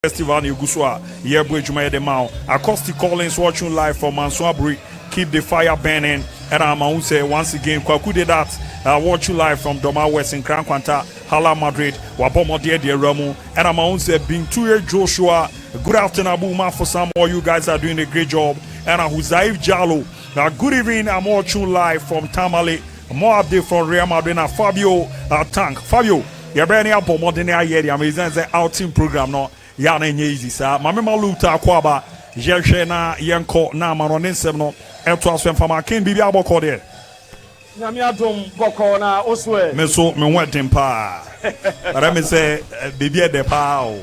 Festival in Guswa, Yebu Juma de Mao. Acoustic Collins watching live from Mansuabri. Keep the fire burning. And I'm say once again, Kwaku did that. Watch you live from Doma West in Krankwanta, Hala Madrid, Wabomo de Ramu. And I'm say being 2 year Joshua. Good afternoon, ABOU for some more. You guys are doing a great job. And Huzaif Jalo. Now, good evening. I'm watching live from Tamale. More update from Real Madrid. Fabio Tank. Fabio, you're very up more than I hear. I'm the outing program. No, yeah, easy, sir. Mamma Luta Kwaba. Jelshena Yanko na Maronin no Elto Aswen Fama King Bibi Aboko there. Namiadum Boko na Oswe. Meso me went in pa. But I say Bibi de Pao.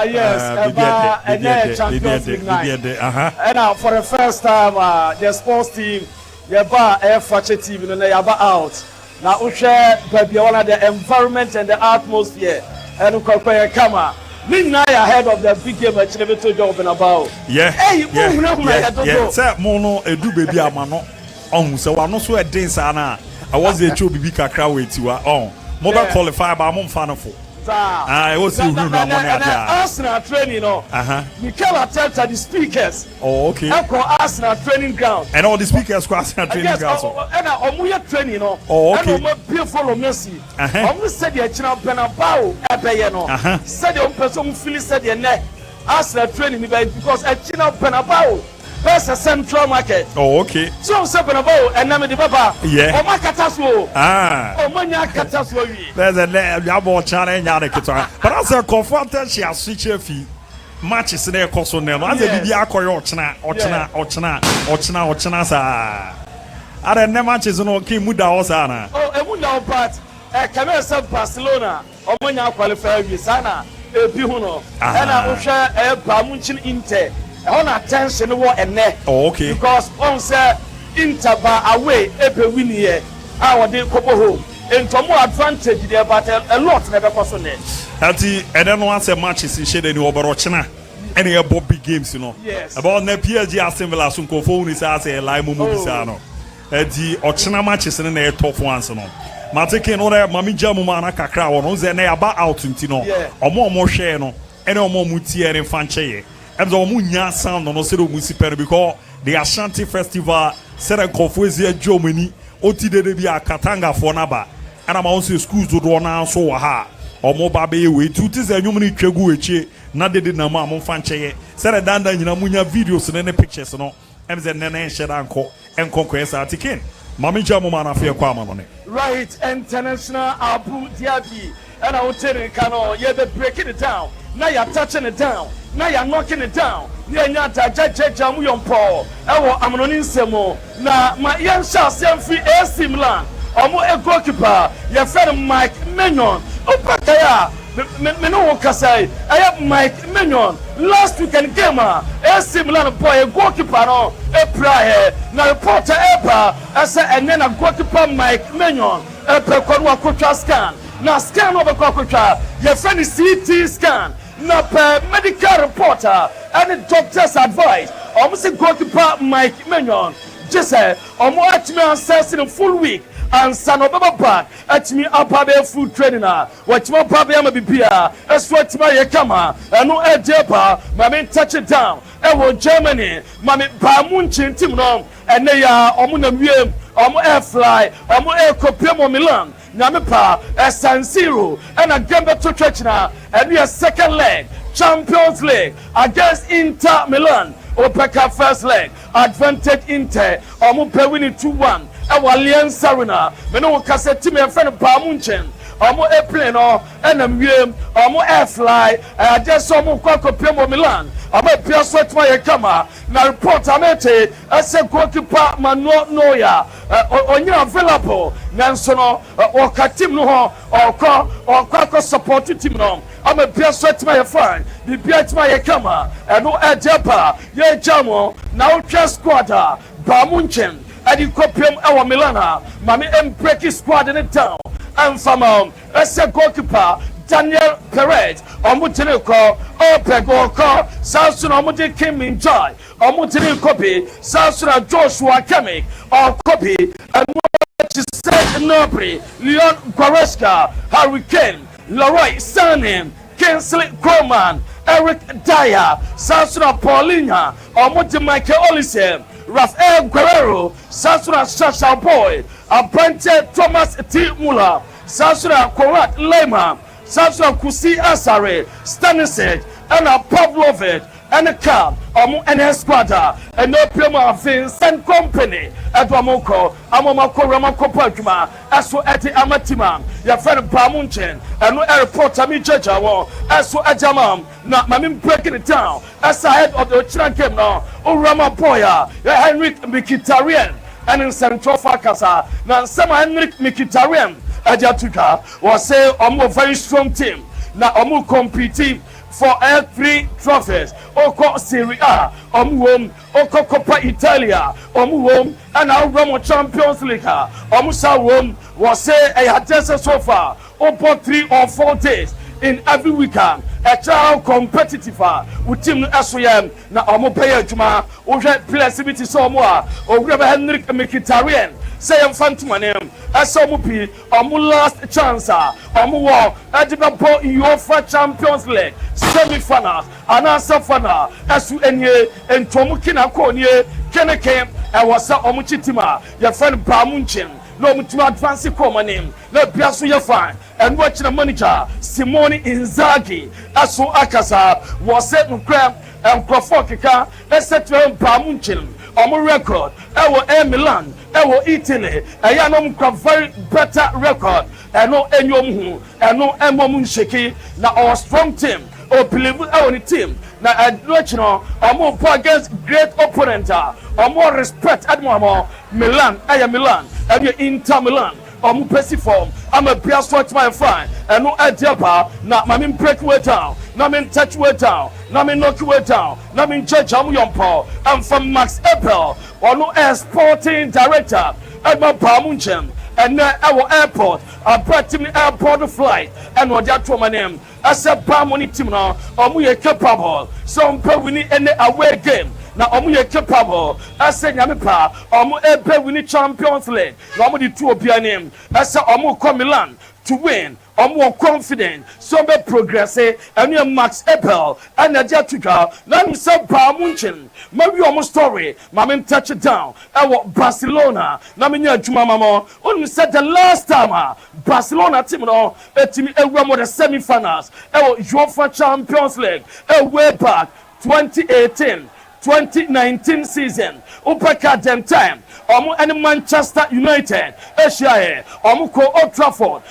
Yes, Bibi Champions League night. And for the first time, the sports team, the bar Fakye team, and they are out. Now we share the environment and the atmosphere, and we compare camera. Midnight ahead of the big game, I never told you about. Yeah. Hey, yeah. Say mono edu baby amano. So I no so a dance ana. I was a true baby kakra with you. Mobile qualifier by mom fan for. I was you know Arsenal training, you know. You can't attend to the speakers. Oh, okay. I call Arsenal training ground. And all the speakers call Arsenal training ground. And I'm training, you know. Oh, okay. And I'm beautiful Messi. I'm said the China Benabao, Abeyano. Said the person who said the neck. Arsenal training because a China Benabao. That's a central market. Oh, okay. So something about and name the Baba. Yeah. Oh, my catastrophe. Oh, my catastrophe. There's a Yabo challenge. But as a confronted, she has switched her feet. Matches in their course on them. As a Bidia Ochana, sa. I don't know matches on Kim Muda Osana. Oh, a Muda, but a Camesa Barcelona. Oh, when you qualify with Sana, a Pihuno. And I will share a Bamunchin Inter. On attention war and neck. Oh, okay. Because on say Interbar away every win here. Our day couple home. And to more advantage there, but a lot never person there. And then once a match is in shade in Oberochina. Any about big games, you know. Yes. About the PSG Aston Villa Sunko phone is as a lime Mubisano. The Ochina matches in the top ones, you know. Mateke no there, Mami Jamumana Kakra, or no, about out in Tino, or more share, no, and no more Mutier and Fanche. And the Munya sound on Osero Municipal because the Ashanti Festival said a Kofuezia Germany, OTD be a Katanga for Naba, and I'm also schools to do now so ha or more baby way to tis a human Chegueche, not did Nama Monfanche, said a danda in a Munya videos and any pictures, no, and the Nene shed uncle and conquest article. Mami Jamumana Fair Quaman on it. Right, international ABOU DIABY, and I will tell you, Cano, you're breaking it down. Now you're touching it down. Now you're knocking it down. You're not a jamu yon Paul. I'm on insemo. Now my young shall send free AC Milan. I'm a goalkeeper. Your friend Mike Mignon. Opakaya. Meno Kasai. I have Mike Mignon. Last weekend game. AC Milan boy a goalkeeper no. A prayer. Now reporter Epa. I said and then a goalkeeper Mike Mignon. Epa Kodwa Kotra scan. Now scan over Kotra. Your friend is CT scan. Now, medical reporter and the doctor's advice. Almost a goalkeeper Mike Mignon. Just say, I'm watching me assessing a full week and son of a back at me up a food trainer. Watch my baby, I'm a BPR. That's what my camera and no air jabber. My touch it down. I want Germany. Mammy Bamunchin Timon and they are Omuna MON-FRI, air Copiamo Milan. Namipa, San Siro, and a Gamba to church now, and we are second leg, Champions League against Inter Milan. Opeka first leg, advantage Inter, Omupe winning 2-1. Our Alliance Arena, Meno Cassetti, and friend of Bamunchin. Omo airplane and a museum, MON-FRI, I just saw Mukako Milan. I'm a Pia Sweat my camera. Now report Amete, I said goalkeeper Mano Noya, on your available, Nansono, or Katim no, or Quaco support team. I'm a Pia Sweat my friend, the Pia my camera, and no Ajapa, Ye Jamo, now just squatter, Bamunchin, and you copium our Milana, Mammy and breaky squad in it down. And from as a goalkeeper, Daniel Perez, Omutiniko, Opegoko, South Omudi Kim in Joy, Omutin copy, South Joshua Kemik, or copy, and what you said Nobri, Leon Goreska, Hurricane, Leroy Sanim, Kingsley Coleman, Eric Dyer, Sansuna Paulina, Omote Michael Olise, Rafael Guerrero, Sansuna Shasha Boy, Aprente Thomas T. Muller, Sansuna Korat Lema, Sansuna Kusi Asare, Stanisek, and a Pavlovich, and a car, and a squatter, and no Prima Vincent Company, at Wamoko, Amamako Ramako Pokima, as well at the Amatima, your friend Pamunchen, and no airport Amijaja, as well at Jamam, not Mamim breaking it down, as I head of the Chiran now, O Rama Boya, Henrik Mikitarian, and in Central Fakasa, now some Henrik Mikitarian, Ajatuka, was say, a very strong team, now Omu competing for every trophies. Oko Serie A, Oko Coppa Italia, and our Roma Champions League. Omusa was say a had just so far, over 3 or 4 days in every weekend. A child competitive with team SOM. Now, Omo Juma, Oja Placivity Somoa, or Grab Henrik Mikitarian. Say I'm fan to my name. As Omupi, Omu last chance, Omu war, Edible UEFA Champions League, semi-finals, and answer final, as you and Tomukina Konye, Keneke, and was Omuchitima, your friend Bamunchin. No mutima advance call my name. Let Piasu your fine and watching the manager Simone Inzaghi. Aso Akasa was set no crab and Crofokika. Let's set to Bamunchin. On record, I Milan, I Italy. I am very better record. And no Enyom, and no Emomun Sheki. Now our strong team. Or believe our team. Now I let you know, I'm more against great opponent. Or more respect at more Milan. I am Milan. And you Inter Milan. Or more best form. I'm a beer swatch my fine. And no idea. Now my mean break way down. Now mean touch way down. Now mean knock way down. Now mean judge Paul. I'm from Max Appel. Or no air sporting director. At my Pamunchem. And now our airport. I brought him airport flight. And what that to my name. I said, Pamoni team now, we are capable. Some people we need any away game. Now, we are capable. I said, Yamipa, we need Champions League. Now, we two of your name. I said, come Milan to win. I'm more confident. So be progress. And you Max Appel and Ajatuka. Now, we said, Pamunchin. Maybe almost story. Mamma touch it down. I want Barcelona. Now, me near Juma Mama. Only said the last time, Barcelona team, a team, a the semi-finals. UEFA Champions League, way back 2018, 2019 season. Upaka them time. And Manchester United, Asia, Old Trafford,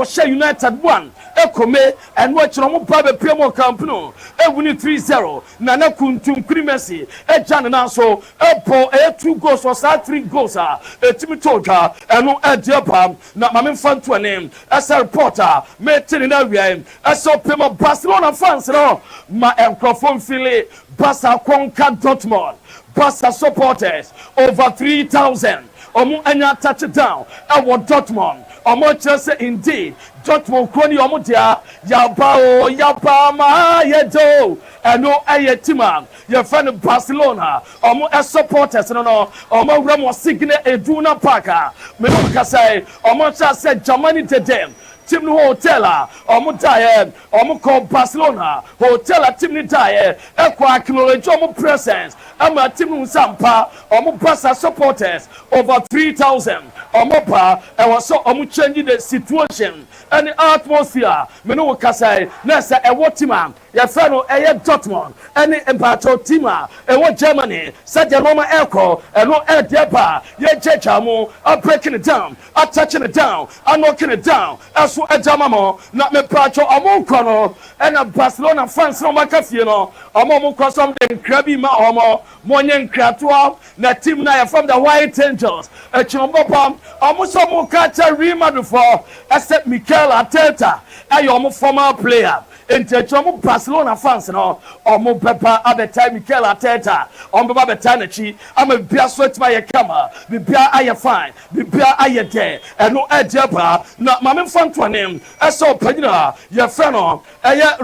Shea United 1, Ekome, and watch Romo Primo Campino, winning 3-0, Nana Kuntum Crimesi, Jan and also, Paul, 2 goals or 3 goals, Timitoka, and no Adiapam, not my fan to a name, as a reporter, made in area, as so Primo Barcelona fans, my microphone Philly, Barca Conca Dortmund. Barca supporters over 3,000. Omu anya touchdown. Our Dortmund. Omu Chelsea indeed. Dortmund kroni omu dia. Yabao yabama yedo. Eno ayetima. Your friend Barcelona. Omu supporters no. Omu remo signe eduna paka. Meno kasai. Omu Chelsea Germany dedem. Team no hotel omo die omo call Barcelona hotel team ni die e kwa acknowledge omo presence ama team no sampa omo Barca supporters over 3,000 omo pa e was so omo change the situation and the atmosphere me no kasai na say e what team ya fa no e Dortmund any Embato team e what Germany said the normal echo e no e dey ba ye jeja mo breaking it down touching it down knocking it down so ejamamo na me pacho amonkono and a Barcelona fans no makafie no amomko some den krabi ma omo monyen kratua na team na from the White Angels e chimbopam amuso mo kacha Real for except Mikel Arteta ayo former player Entechomo Barcelona fans no omo pepa abeta Mikel Arteta omo baba beta na chi am bia sweat my kama bia aye fine bia aye de eno ejeba na mame fan to name eso pagina ye friend no eye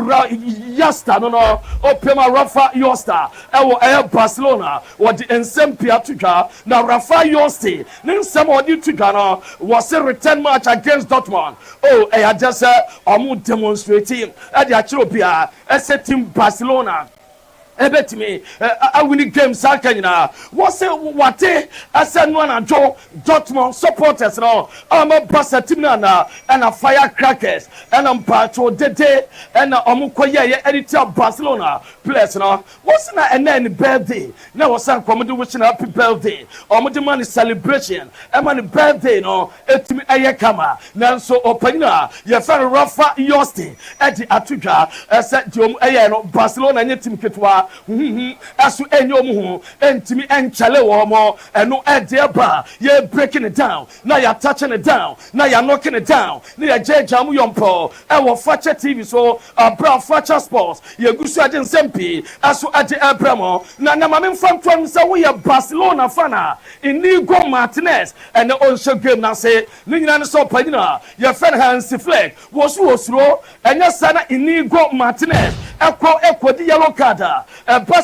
Yasta no opema Rafa Yosta ewo Barcelona what the ensempia tuka na Rafa Yosti nin some odi tuka no was a return match against Dortmund oh just omo demonstrating de achiro bia ese team Barcelona ebetimi awini games akanyina wose wate asenu anajo Dortmund supporters no ama Barca team na firecrackers and mpacho dede and omukoye editor Barcelona players no wose na ene birthday na wosan komodi wishing happy birthday omodi man celebration e man birthday no etimi eye kama nanso opanyina ye fan Rafa Yosti edi atudwa ese diom eye no Barcelona nye team ketwa asu enyo mu entimi enchale wo mo eno edeba ye breaking it down na ya touching it down na ya knocking it down na ya jeja mu yompo e wo Fakye TV so abra Fakye Sports ye gusu ade nsempi asu ade abramo na mame mfamto nsa wo ye Barcelona fana Inigo Martinez ene onsho game na se ni nyina ne so panyina ye fen Hansi Flick wo su osuro enya sana Inigo Martinez ekodi yellow card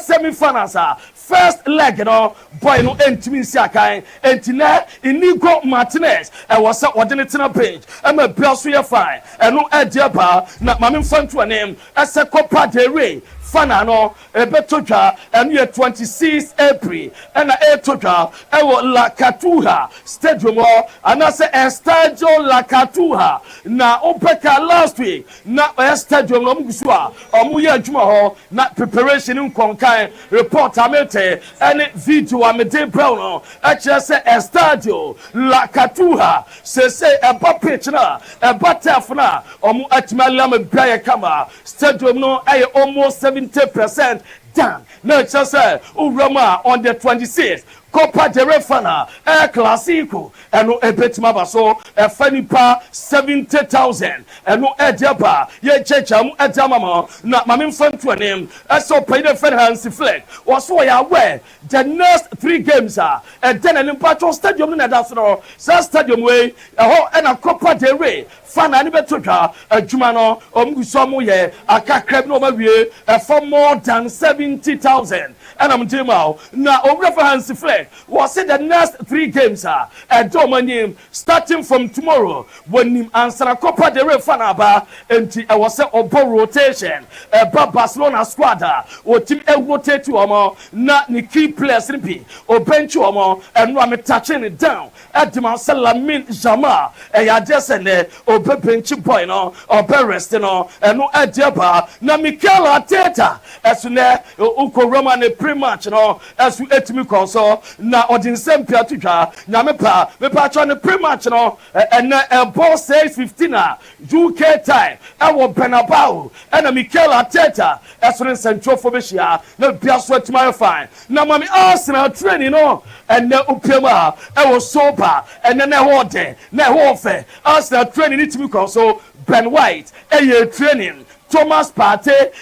semi-finals first leg no boy no entimi siakan entina Inigo Martinez was ordinary page am a biaso ye fine eno ediaba na mame mfanto anem ase Copa del Rey fana no ebetotwa eno ye 26 April na etotwa ewo La Catuja stadium anase Estadio La Catuja na opeka last week na stadium no mgusu a omuye adwuma ho na preparation nkonkan report amete ene video amede brown ache se Estadio La Catuja se eba pitch na eba turf na omu atmalam bia kama stadium no ay almost 70% done. No, just Urama on the 26th. Copa del Rey fana Clasico and no ebetima baso fanipa 70,000 and no ediaba ye checham edamama na mame mfanto anem so pay the fan Hansi Flick was so ya aware the next 3 games are and then an impatro stadium na that's no stadium way and a Copa del Rey fana ni betotwa adwuma no omgusomo ye akakrab no mawie for more than 70,000 and I'm telling you now over for Hansi Flick was it the next 3 games are domanim starting from tomorrow when him answer Copa del Rey fanaba and I was say obo rotation Barcelona squad o team rotate to omo na ni key players nipi o bench omo and no am touching it down at the Lamine Yamal ya just and o bench boy no o be rest no and no ediaba na Mikel Arteta as ne uko Roman pre-match no as we etimi konso na odin sempia tutwa nyame pa me pa cho ne pre-match no and ball 6:15 UK time e wo Bernabeu and Mikel Arteta as we central phobia na bia so etimi fine na mami Arsenal training no and na upiama e wo sober and na ho de na ho fe Arsenal training etimi konso Ben White e training Thomas Partey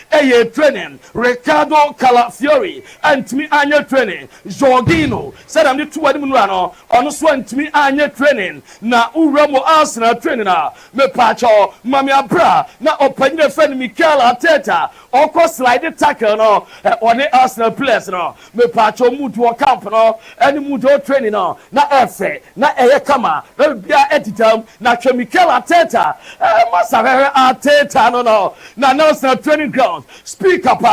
training Ricardo Calafiori antimi anya training Jorginho said am the 2 wadim no ano ono so antimi anya training na uramo Arsenal training na me pacho mami abra na opanyine fan Mikel Arteta oko slide tackle no on the Arsenal players no me pacho mudu camp no any mudu training no na efe na eye kama na bia editam na twa Mikel Arteta masavere Arteta no na Arsenal training ground speak up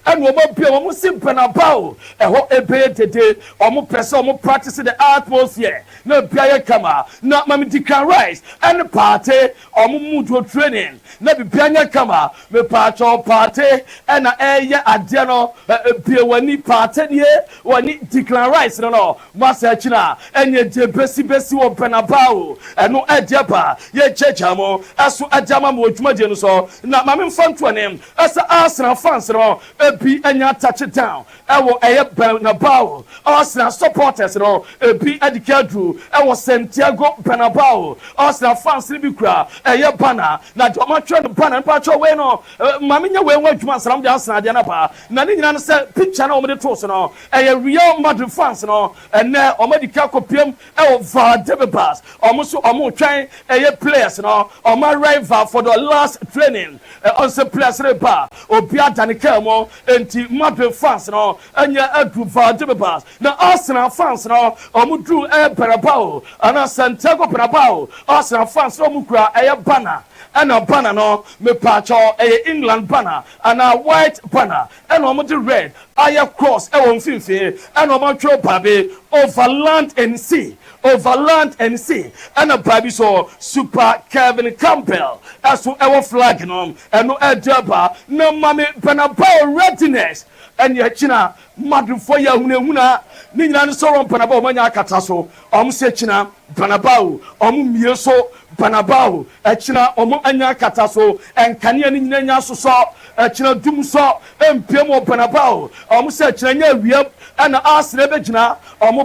and we mo bia mo simple na bawo ho ebe tete omo press omo practice the atmosphere na bia kama na mami Declan Rice and party omo mudu training na bia nya kama me pacho party and eye ade no bia wani party die wani Declan Rice no masa china enye je besi wo Bernabeu eno ediaba ye chechamo aso adama mo dwuma je no so na mami mfanto as Arsenal fans no be anya touch it down ewo Bernabeu Arsenal supporters no be adikadru ewo Santiago Bernabeu Arsenal fans ni bi kura banner na doma twa no banner pa twa we no mami nya we wadwuma salam de Arsenal de na pa na ni nyina no se picture na omde to so no Real Madrid fans no ene omadika kopiem ewo Valdebebas omo twan players no omo rival for the last training on the players ba obia danikemo enti Madrid fans no anya adu Valdebebas na Arsenal fans no omudru Bernabeu ana Santiago Bernabeu Arsenal fans no mukura banner and a banner no me pacho a England banner and a white banner and omo the red aya cross e won finfin and omo tro babe over land and sea and a baby so super Kevin Campbell as to our flag no and no edaba no mame Banabao readiness and ya china madru for ya huna ni nyina no so ron Banabao manya akata so se china Banabao mie so Banabao china anya akata so enkane ni nyina nya so china dum so empiem Banabao se china nya wiam and Arsenal begina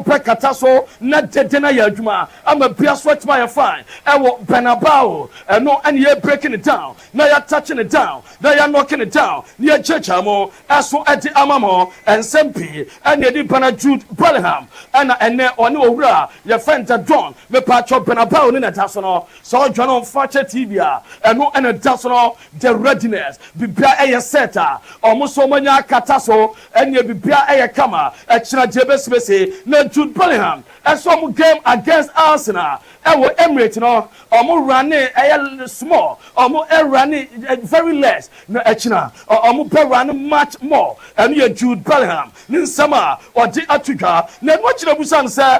pe kata so na dede na ya adwuma ama bia so atma ya fine Banabao no and ye breaking it down na ya touching it down na ya knocking it down ni ya checha mo aso edi amamo ensempi and ye di Bana Jude Bellingham and ene oni owura ye fenta John me pacho Banabao ni na taso no so John on Fakye TV no and taso no the readiness bibia eye seta so manya kata so and ye bibia eye kama china jebesbese na Jude Bellingham some game against Arsenal Emirates no running small running very less no china run much more and you Jude Bellingham nin sama or di atuka na no china busan say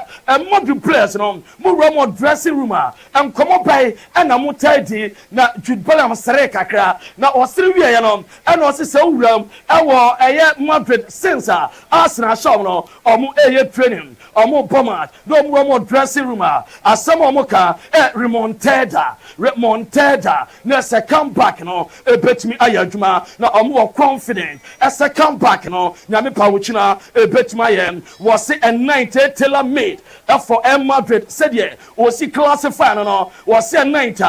modern players no mo run dressing room and come up by and am tidy na Jude Bellingham sere kakra na o sere wi ya no and o se wuram Madrid since Arsenal show no training bomber no more dressing room asam ka remontada na second back no betimi ayadwuma na confident a second back no nyame pawuchina betimi ayem was a 90 tailor made for Madrid said yeah was classified no was a 90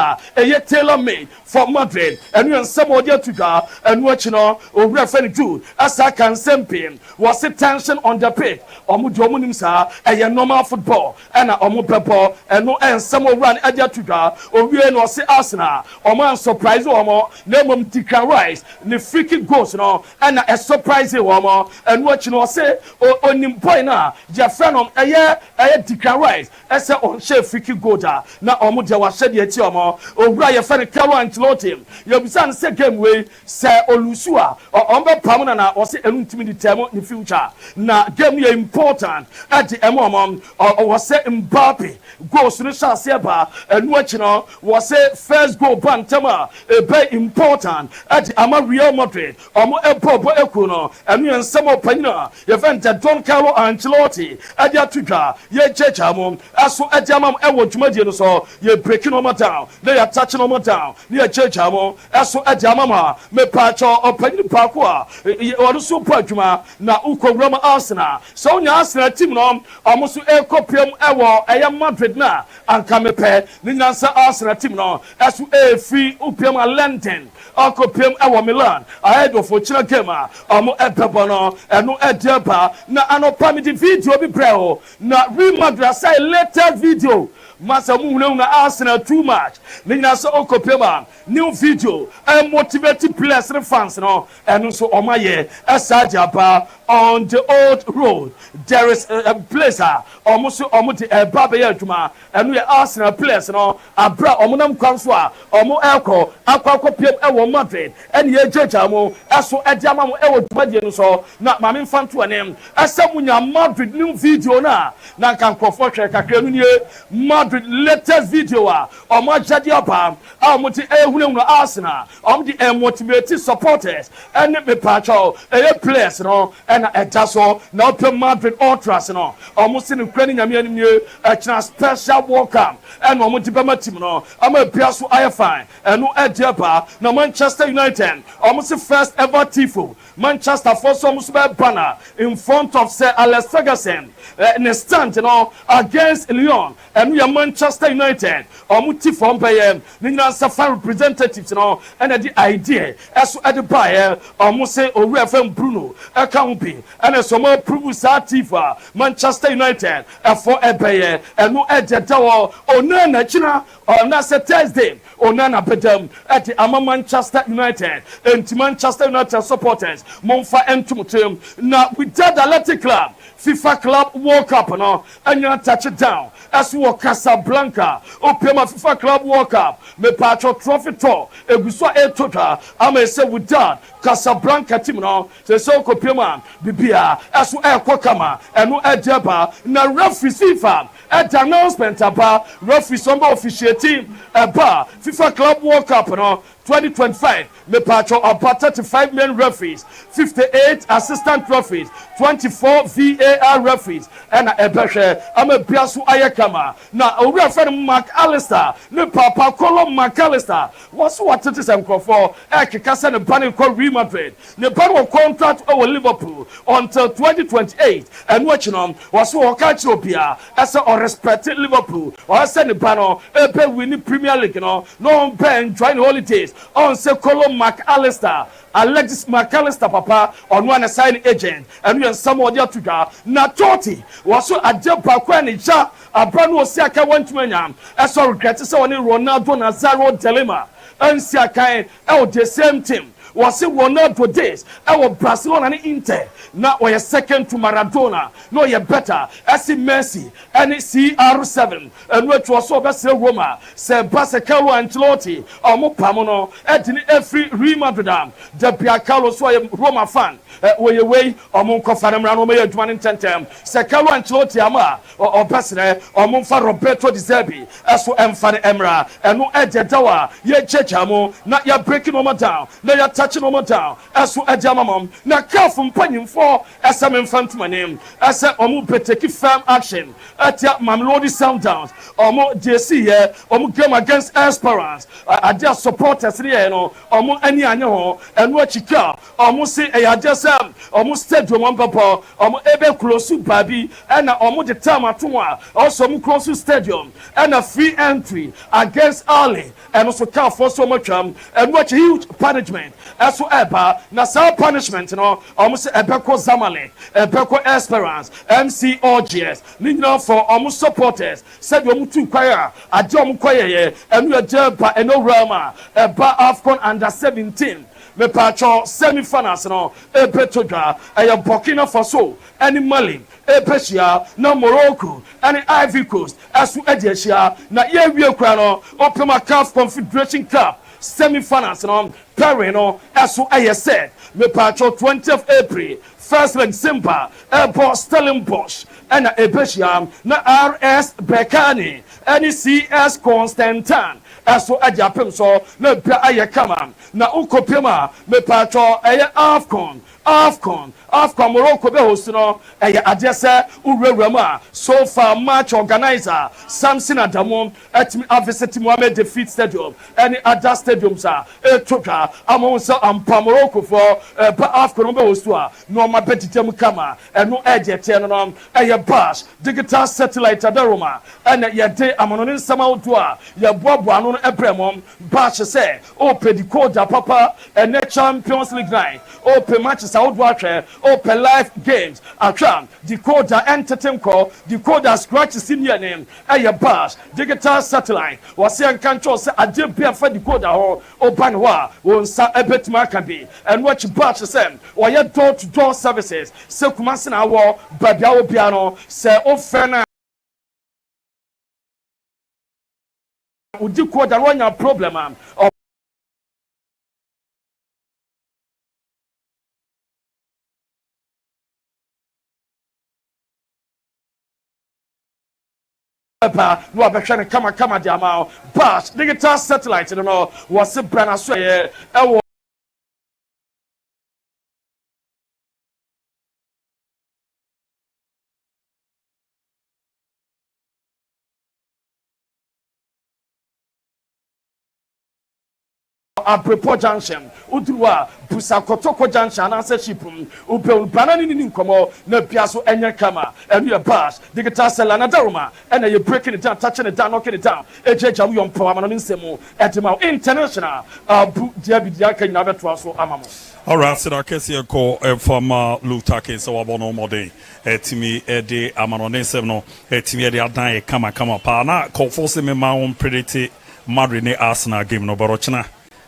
tailor made for Madrid and you somebody to go and watch no refer to as I can sempe was a tension on the pitch omudomunimsa a normal football and pepper and no and some run adia to go or we no say Arsenal man surprise name Declan Rice the free kick goes no and a surprise and watch no say on him point na your friend Declan Rice as a on share free kick goal na de wa shed ye ti owura your friend Carlo Ancelotti you be say game way say olusua be pam na o say enutimi di term in future na game ye important at the was say Mbappe goals no chance eba and watch no was say first goal bantama very important at Real Madrid ekuno and you some opinion event Don Carlo Ancelotti at ya tuka ye checha mom aso at amam ewo dwumadie no so ye breaking on down they are touching on down ye checha mom aso at amama me pacho opinion pako a so adwuma na ukowura Arsenal so nya Arsenal team no almost ekopiem ewo Madrid na anka mepe ni nyansa Arsenal team no aso free upiem London akopiem ewo Milan ahead of ochina game ebebo no eno edeba na anopa me di video bi breo na Real Madrid say later video masa mu na Arsenal too much ni nyansa okopiem new video motivate players and fans no eno so omaye asajaba on the old road there is a place almost the baba yaduma and we Arsenal players no abra omunam kwanso elko akwakopiem ewo Madrid and ye jejamo aso ediama mo ewo dwumadie no so na mame mfanto anem asamunya Madrid new video na kan krofo hwe kakra no nie Madrid latest video jade opa amuti ehunehunu Arsenal the motivate supporters and me pacho players no and so na open Madrid ultras no almost in Ukraine nyame anim a special welcome and omuti bema team no bia so aye fine and no edeba na Manchester United almost first ever tifo Manchester for some banner in front of Sir Alex Ferguson in a stand against Lyon and we are Manchester United omuti from bayem nina safa representatives and the idea as at the buyer almost say FM Bruno Akampi and some more prove Tifa Manchester United for Ebeye and no edetawo onana china on Thursday onana bedam at the Manchester United and Manchester United supporters MON-FRI and na with that Athletic Club FIFA Club World Cup and you touch it down as we Casablanca opema FIFA Club World Cup me patro trophy tour eguswa total ama say with that Casablanca team no se so kopema bibia as we kama eno ejeba na referee FIFA at announcement about referee somber officiating about FIFA Club World Cup no 2025 me patro about 35 million referees 58 assistant referees 24 VAR referees and ebehwe ama biasu ayekama na owura friend Mark Alistair ne papa Colum McAllister was what it is for ekeka ne ban ko Real Madrid ne ban contract with Liverpool until 2028 and watch no was wo ka Ethiopia as a respected Liverpool or say ne ban ebe win Premier League no ben join holidays on say Colum McAllister Alexis McAllister papa on one sign agent and we some other to na 30 was so ajepa kwa ni ja abrano osiaka wantumanya eso regret say one Ronaldo Nazario dilemma and siaka the same team was Ronaldo days our Barcelona and Inter now we are second to Maradona no you better as Messi and CR7 and which was so best Roma say Barcelona Ancelotti omo pamono edini every Real Madrid the Carlos so Roma fan we away omo kofaramra no me adwuma tentem say Carlo Ancelotti ama o besere omo fa Roberto Di Zerbi eso emfa emra eno ejedawa ye chechamo na ya breaking omo down na ya touching omo down eso ejamamom na kafum panyimfo SM infantuma name ese omo beteki firm action atia Mamelodi Sundowns omo JC here omo game against Esperance adia supporters here no omo ani anye ho eno achika omo say eyadesam omo stadium ompapo omo ebe close babi na omo the time atonwa also omo close stadium and a free entry against Ali and also can for so much and watch huge punishment eso eba na some punishment no omo say ebeko Zamalek ebeko Esperance MCOGS nina for omo supporters said omo tu kwaya ade omo kwaya enu ejeba eno Rama eba AFCON under 17 me patcho semi-finals no epetodwa Burkina Faso any Mali Epeshia na Morocco any Ivory Coast asu ediasia na ye wie kra no Opema CAF Confederation Cup semi-finals no Paris no asu said me patcho 20th April first leg Simba Airport Stellenbosch and Epeshia na RS Berkane any CS Constantine aso ajapem so na bia ayekama na ukopema me patro AFCON Morocco be host no adese uwurawama so far match organizer Samson Adamo atimi visit Mohamed Defeat Stadium any other stadiums etoka amon so ampa Morocco for AFCON be host no ma betitem kama eno ejete no bash digital satellite adaroma and yede amono nsama odo a ye boabo no ebremom bash say open the code papa and Champions League night open matches out watch open live games atram decoder entertain call decoder scratch senior name bash digital satellite was say control say adebia for decoder ho oban wa won sa ebetima can be and watch bash say or door to door services say kumase na wo babia obia no say ofena udi decoder wanya problem no abehwe kama di ama but digital satellite no was brana so Aprepo junction udruwa busakotoko junction answer shipum upe banana ni nkomo na piaso enye kama enu bash digital seller na daruma and you breaking it down touching it down knocking it down ejeja we on power man nsemu etima international ABOU DIABY diaka nyina beto aso amamo. All right, so I can see a call from Lutake so abono mode etimi ede amanone sem no etimi ede adan kama pa na call for me ma on predict Madrid ne Arsenal game no barochna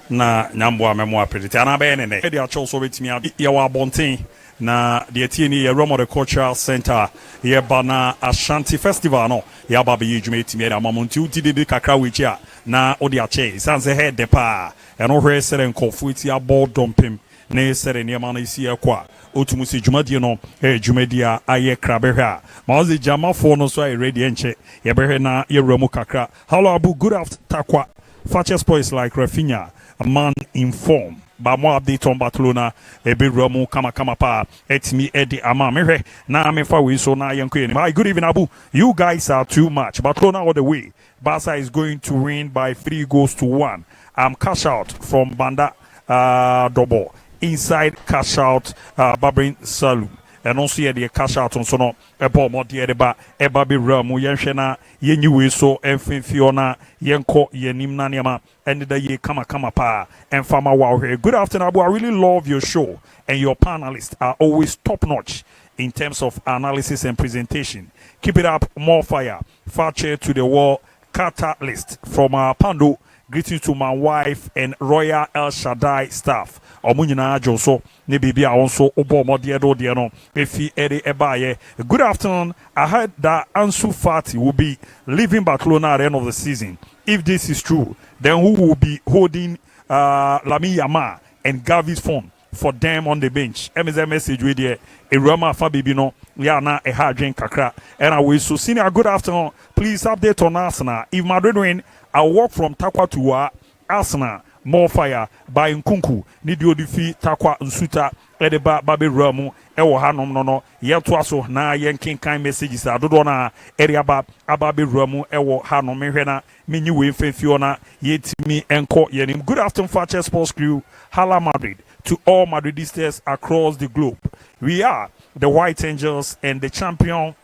na nyambo amemo apedite ana be ne e dia cho so betimi ya wa bonten na the TNE Roma the Cultural Center here bana Ashanti Festival no ya ba be dwuma etimi da mamonti utidede kakra wechi na odi ache sanse head de pa eno hwe sere nkofo eti abo dompem na sere ne ma na isi ekwa otumu se dwumadi no dwumadi a aye krabehwe a ma ozi jamafo no so ay ready enche ye behwe na ye wura mu kakra. Hello Abu, good after takwa Fakye Sports like Rafinha a man informed. But more update on Barcelona, a bit Romu kama pa. It's me Eddie Ama Mire. Now I'm for we so now young queen. Hi, good evening, Abu. You guys are too much. Barcelona all the way. Barca is going to win by 3-1. I'm cash out from Banda double. Inside cash out Babrin Salu. And also here the cash out on sono a ball more dear ba ebabi ramu yenshena yenyu so Fiona yenko yenimna niama and the ye kama pa and farmer wow here. Good afternoon, Abu. I really love your show and your panelists are always top notch in terms of analysis and presentation. Keep it up, more fire. Fakye to the wall catalyst from Pando. Greetings to my wife and Royal El Shaddai staff. Omunyina Joso ne bibi a onso obo modie do de no efi ere ebaye. Good afternoon. I heard that Ansu Fati will be leaving Barcelona at the end of the season. If this is true, then who will be holding Lamine Yamal and Gavi's phone for them on the bench? MZ message with the Roma fa bibi no ya na e ha dwen kakra. And I will so senior good afternoon. Please update on Arsenal. If Madrid win, I'll walk from Takwa to Arsenal. More fire by Nkunku. Nidi odifi Takwa Nsuta edeba babe ramu ewo hanom no yeto aso na yenkin kan messages adodo na area ba ababe ramu ewo hanom hwe na menyi we mfefio na yetimi enko yenim. Good afternoon, Fakye Sports crew. Hala Madrid to all Madridistas across the globe. We are the White Angels and the Champion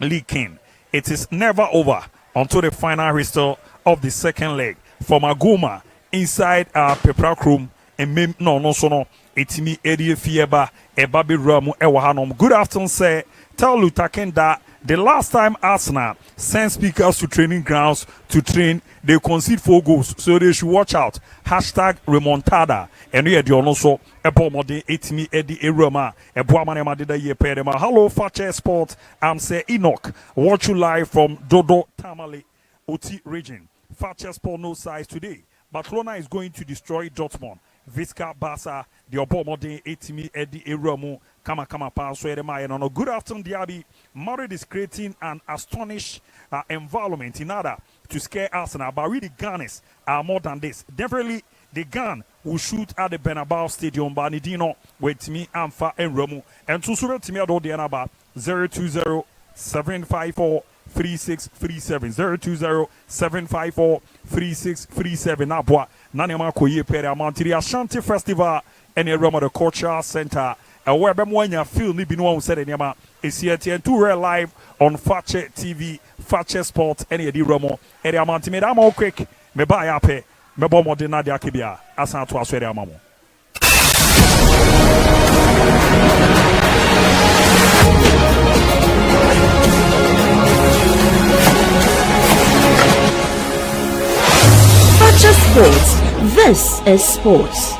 League king. It is never over until the final whistle of the second leg from Aguma inside our Pepra room and mem no so etimi area fieba ebabe ramu ewo hanom. Good afternoon, sir. Tell Lutaken that the last time Arsenal sent speakers to training grounds to train, they concede 4 goals, so they should watch out. #remontada. And we had also a bomode etimi edi erama a boamane dida ye perema. Hello, Fakye Sport. I'm Sir Enoch. Watch you live from Dodo Tamale Oti region. Fakye Sport no size today. Barcelona is going to destroy Dortmund. Visca Barca, the Obomode etimi edi eramu kama pa so erema no. Good afternoon, DIABY. Madrid is creating an astonished environment in order to scare Arsenal, but really Gunners are more than this. Definitely the gun will shoot at the Bernabeu Stadium, but Nidino with me Amfa and Romu and to sure to me at the number 020 754 3637 020 754 3637 Abwa Nanema Koye Pere Amantiri Ashanti Festival and a Roma the Cultural Center. Where Bemwanya feel ni binu said nema is here and 2 real live on Fakye TV, Fakye Sport, and Eddie Romo. Eddie Amanti made am quick. Me buy ape, me bo modena de akibia. Asan to aswere amamo. Fakye Sports. This is sports.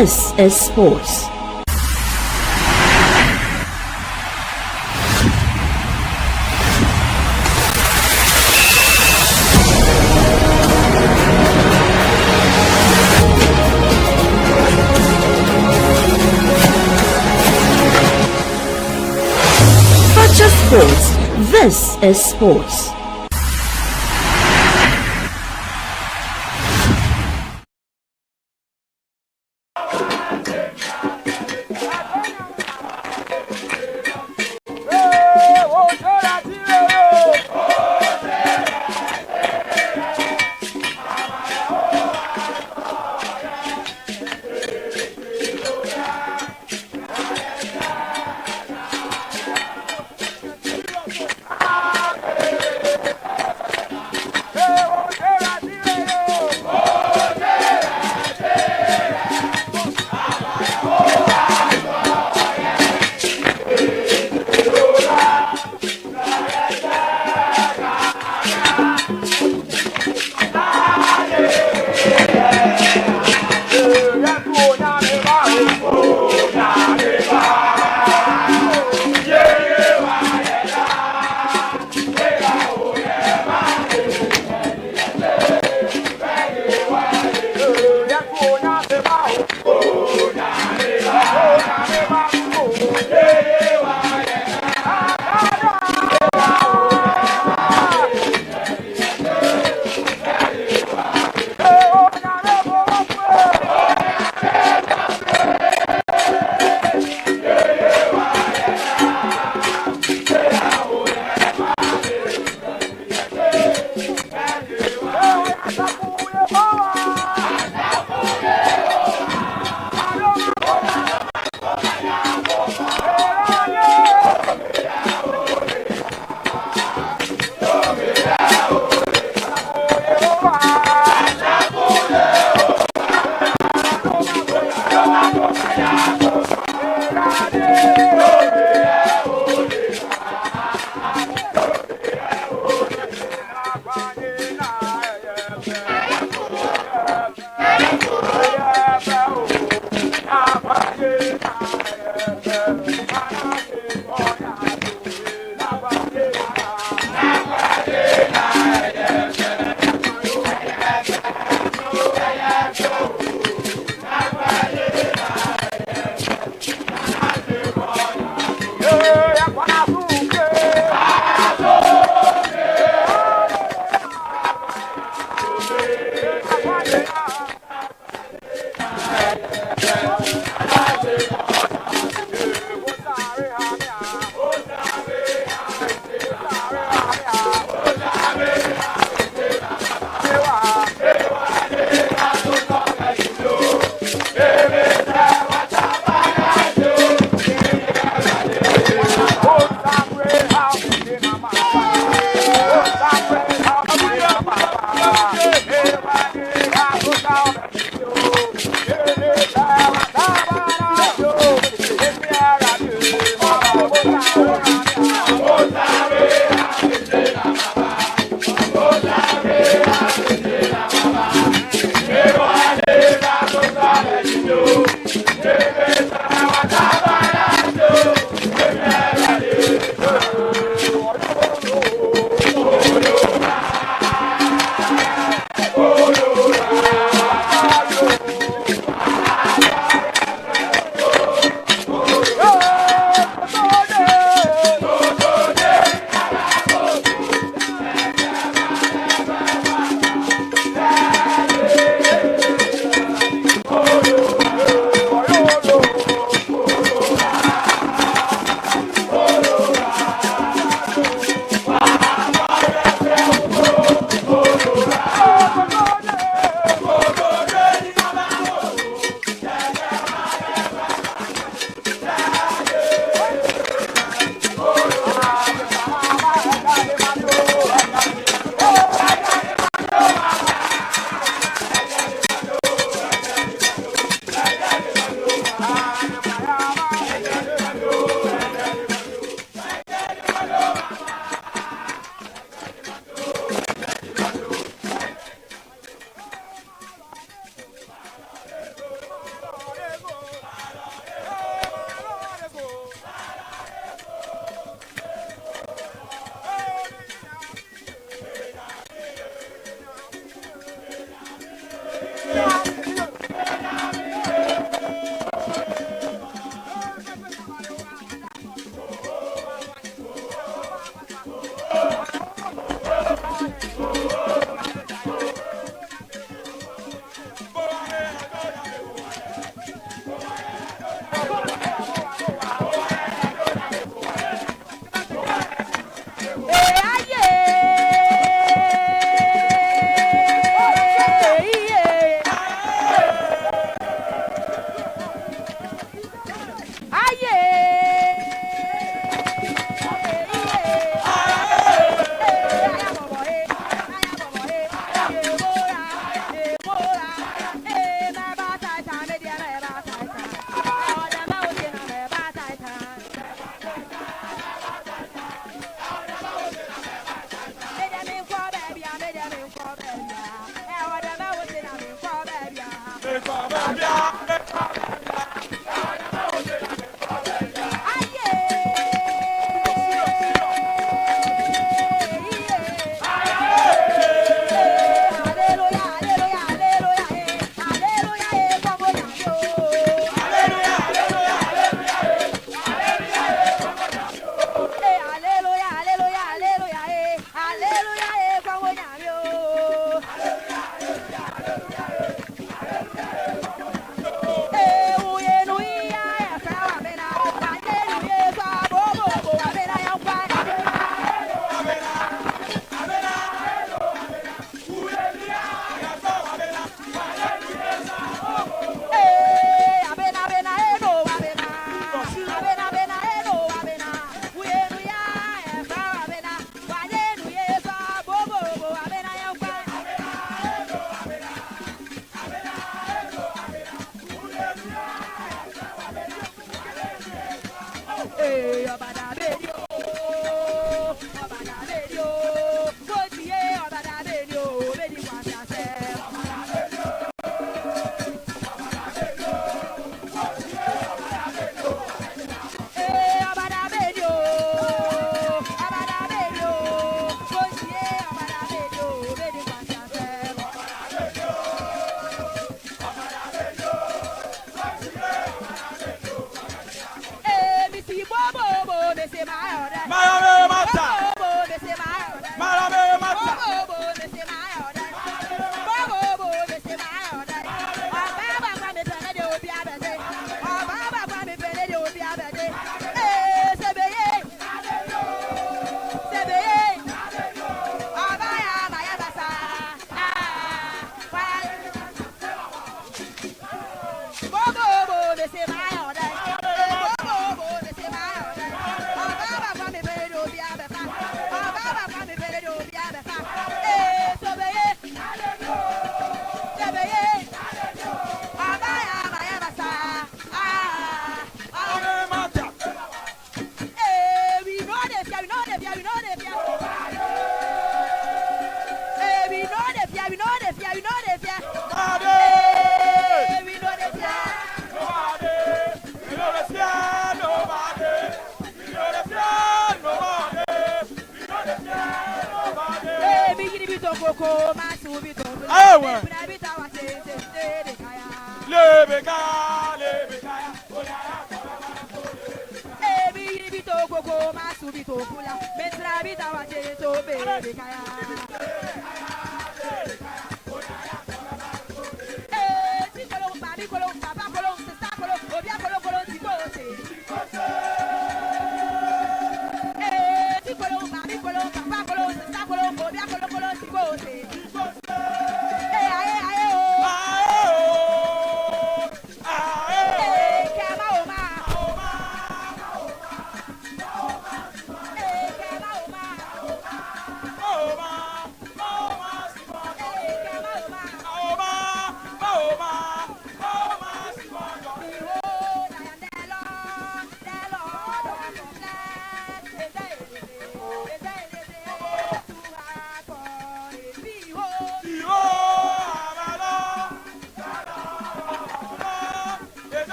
This is sports. Fakye Sports. This is sports.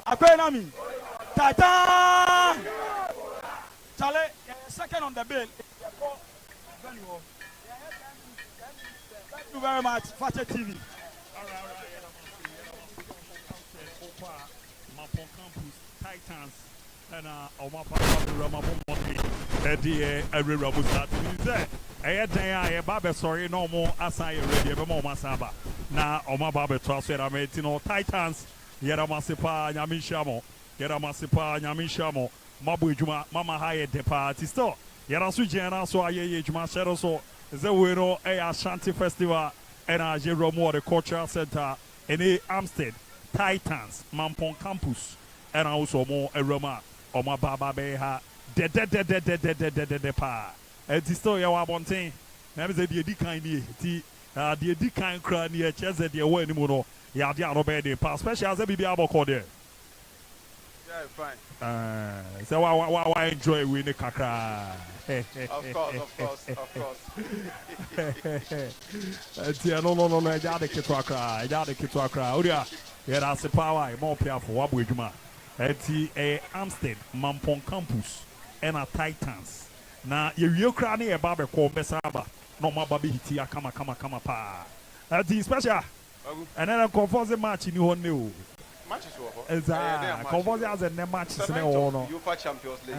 Akwenami. Tata. Chale, second on the bill. Thank you very much, Fakye TV. Mapon Campus, Titans, and no more assign ready, na Oma Babe transfer Titans, Yeramasipa, Yamishamo, Yeramasipa, Yamishamo, Mabu Juma, Mama Haye Departisto, Yarasu Jena, so I Juma so the Wero Ashanti Festival, and Jeromo, the Cultural Center, and Amstead, Titans, Mampon Campus, and also more Roma, Oma Baba Beha, de pa. And the story I want to say, the kind the Dikan cry near Chesa, the away anymore. Yeah, the other pass, especially as a baby about there. Yeah, fine. So I enjoy winning Kakra. Of course. No, I got the kid to cry. I got the kid to cry. Oh, yeah, that's the power. More powerful. What would you ma? Amstead, Mampon Campus, and a Titans. Now, you cry near Baba called Besaba. No more baby here, come pa. That's special. And then a confusing match in your new. Matches over. Exactly. Confusing as a match is no. UEFA Champions League.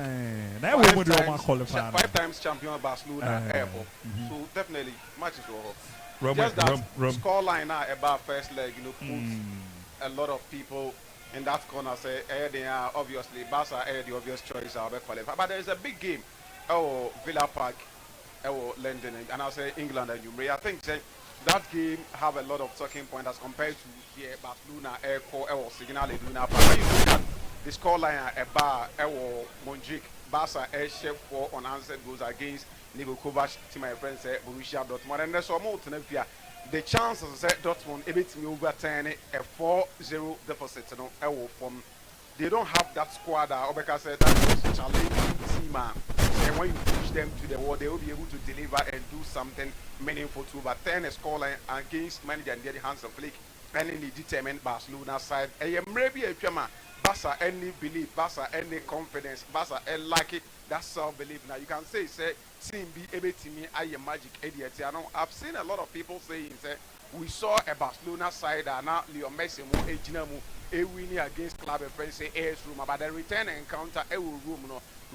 Now we would qualify. 5 times champion Barcelona airport. So definitely matches over. Just that score line now about first leg, puts a lot of people in that corner say, they are obviously Barca the obvious choice, but there is a big game. Villa Park. London and I say England and you. I think that game have a lot of talking points as compared to here Barcelona, Air Signal Iduna. But when you look at the scoreline about Monjic, Barca Airship 4 unanswered goals against Niko Kovac, to my friends say Borussia Dortmund, and there's more to the chances that Dortmund able to overturn a 4-0 deficit, from they don't have that squad. Obeka said that is challenging team, and when you push them to the wall, they will be able to deliver and do something meaningful to overturn a scoreline against manager and the hands of Flick and in the determined Barcelona side. I am maybe a Chama, Barca any belief, Barca any confidence, Barca any like it, that's self-belief. Now you can say team be able to me, I am magic idiot. I've seen a lot of people saying we saw a Barcelona side and now Leo Messi a winning against club and friends say AS Roma, but the return encounter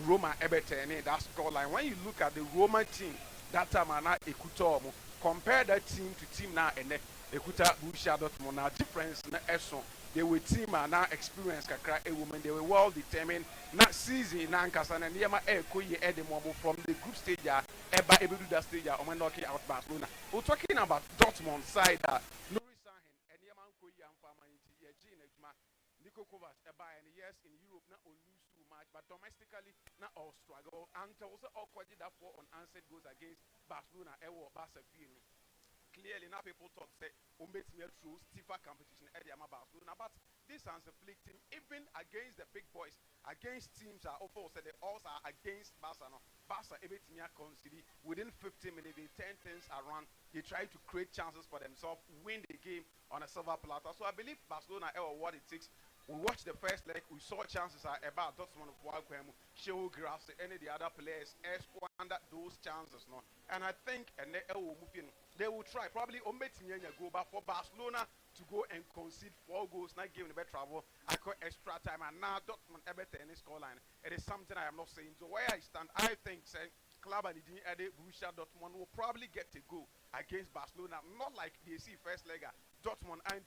Roma Everton that scoreline. When you look at the Roma team that time and now Ekuta, compare that team to team now and Ekuta Borussia Dortmund, now difference na eso. They were team and now experience kakra a woman. They were well determined. Not season na nkasa and Yama Koye Edemombo from the group stage eba able to that stage or knocking out Barcelona. We're talking about Dortmund side Niko Kovac, and yes, in Europe, not all lose too much, but domestically, not all struggle. And also, all quality that for unanswered goes against Barcelona, Barcelona. Clearly, now people thought, say, Umbet me through stiffer competition at Barcelona, but this is afflicting even against the big boys, against teams are also said they also are against Barcelona. Barca everything consider within 15 minutes, they turn things around. They try to create chances for themselves, win the game on a silver platter. So I believe Barcelona what it takes. We watched the first leg, we saw chances about Dortmund of Walkwem, Show Grass, any of the other players, squander those chances. No? And I think they will try, probably go back for Barcelona to go and concede 4 goals, not giving the travel. I call extra time, and now Dortmund Everton is scoreline. It is something I am not saying. So where I stand, I think club and the Borussia Dortmund will probably get a goal against Barcelona, not like they see first leg Dortmund and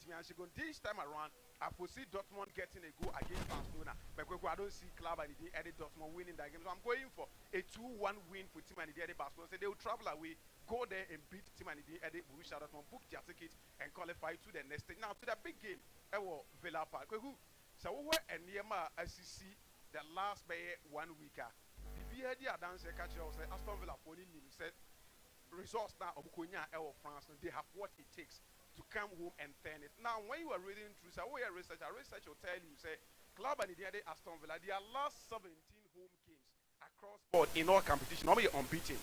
this time around. I foresee Dortmund getting a goal against Barcelona, but I don't see club and the Dortmund winning that game. So I'm going for a 2-1 win for team and the Barcelona. So they will travel away, go there and beat team and the Borussia Dortmund, book their ticket and qualify to the next stage. Now to the big game, Villa Park. So we were in Yema SEC the last 1 week. If you had the dance catcher, Aston Villa for said resource now of Konya France, they have what it takes to come home and turn it. Now, when you are reading through, research will tell you, club and the Aston Villa, their last 17 home games across board in all competition, only unbeaten.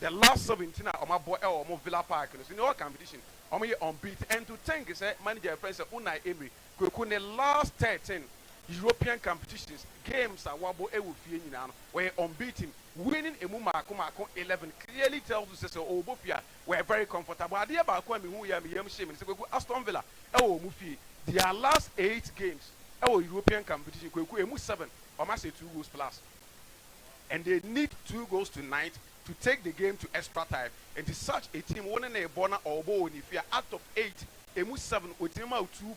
The last 17 are my boy Villa Park in all competition, only unbeaten. And to think manager friends Unai Emery, the last 13 European competitions, games are wabo were unbeaten, winning a Mumako 11 clearly tells us that Obofia were very comfortable. Idea about Aston Villa, their last 8 games, European competition, 7, or must say 2 goals plus. And they need 2 goals tonight to take the game to extra time. And to such a team, winning a bonus or bow if you are out of 8. 7 with 2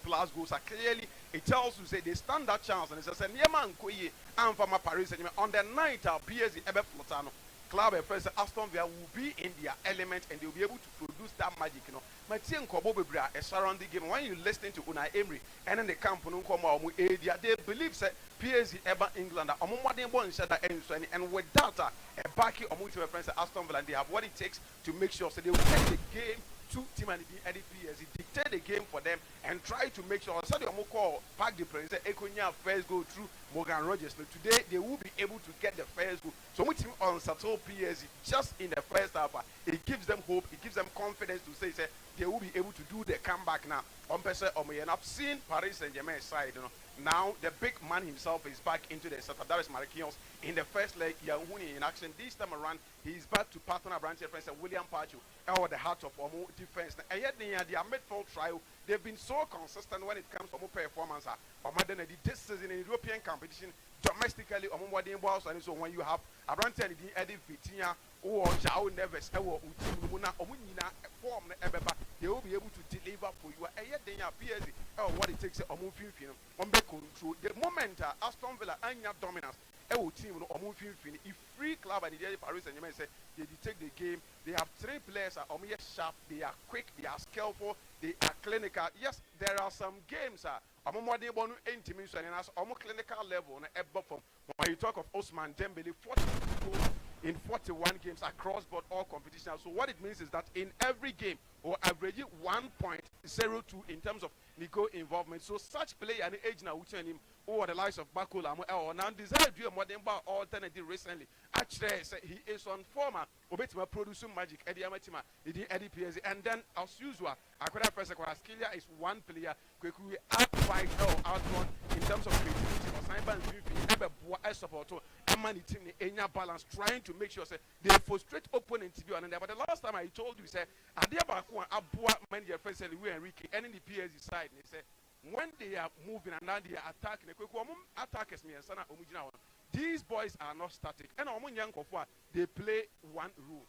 plus goals are clearly it tells you say they stand that chance and it says Nieman Koye and from Paris on the night of PSG Ebe Flotano club and friends Aston Villa will be in their element and they'll be able to produce that magic. Mathieu Nkobo Bebra is surrounding game. When you listen to Unai Emery and in the camp they believe that PSG Eba England and with data and backing on friends Aston Villa they have what it takes to make sure so they will take the game to team and the PSG dictate the game for them and try to make sure so they call Park the Prince Ekonya first go through Morgan Rogers. Today they will be able to get the first goal. So much on Sato PSG just in the first half, it gives them hope, it gives them confidence to say they will be able to do the comeback now. And I've seen Paris Saint-Germain side, now the big man himself is back into the setup. That is Marquinhos in the first leg. Yahuni in action this time around. He is back to partner branch friends William Pacho or the heart of Omo defense. And yet their midfield trial, they've been so consistent when it comes to Omo performance. This season in European competition, domestically Omo Wadin Boss, and so when you have Abrante and the Eddie Vitinha or Jao Neves or Utimuna Omunina form they will be able to deliver for you. And yet they are PSG what it takes Omo control. The moment Aston Villa and your dominance team no omo finfini if free club and the Paris Saint-Germain say they take the game. They have 3 players that are sharp, they are quick, they are skillful, they are clinical. Yes, there are some games more they want to intimate and as almost clinical level from when you talk of Ousmane Dembele 40 goals in 41 games across board all competitions. So what it means is that in every game or averaging 1.02 in terms of Nico involvement. So such player and age now which him or the likes of Bakola or now desire do more than alternative recently. Actually, he is on former Obetima producing magic Eddie Amatima, Eddie PSC, and then as usual, Akwada Presekwaskilia is one player who add 5 out one in terms of creativity or cyber support money team in balance, trying to make sure they frustrate opponent to be on there. But the last time I told you, said Adiabaku Abua manager friends Enrique and in the PSG side, they said when they are moving and now they are attacking, attackers me and Sana Omujina. These boys are not static. And they play one rule.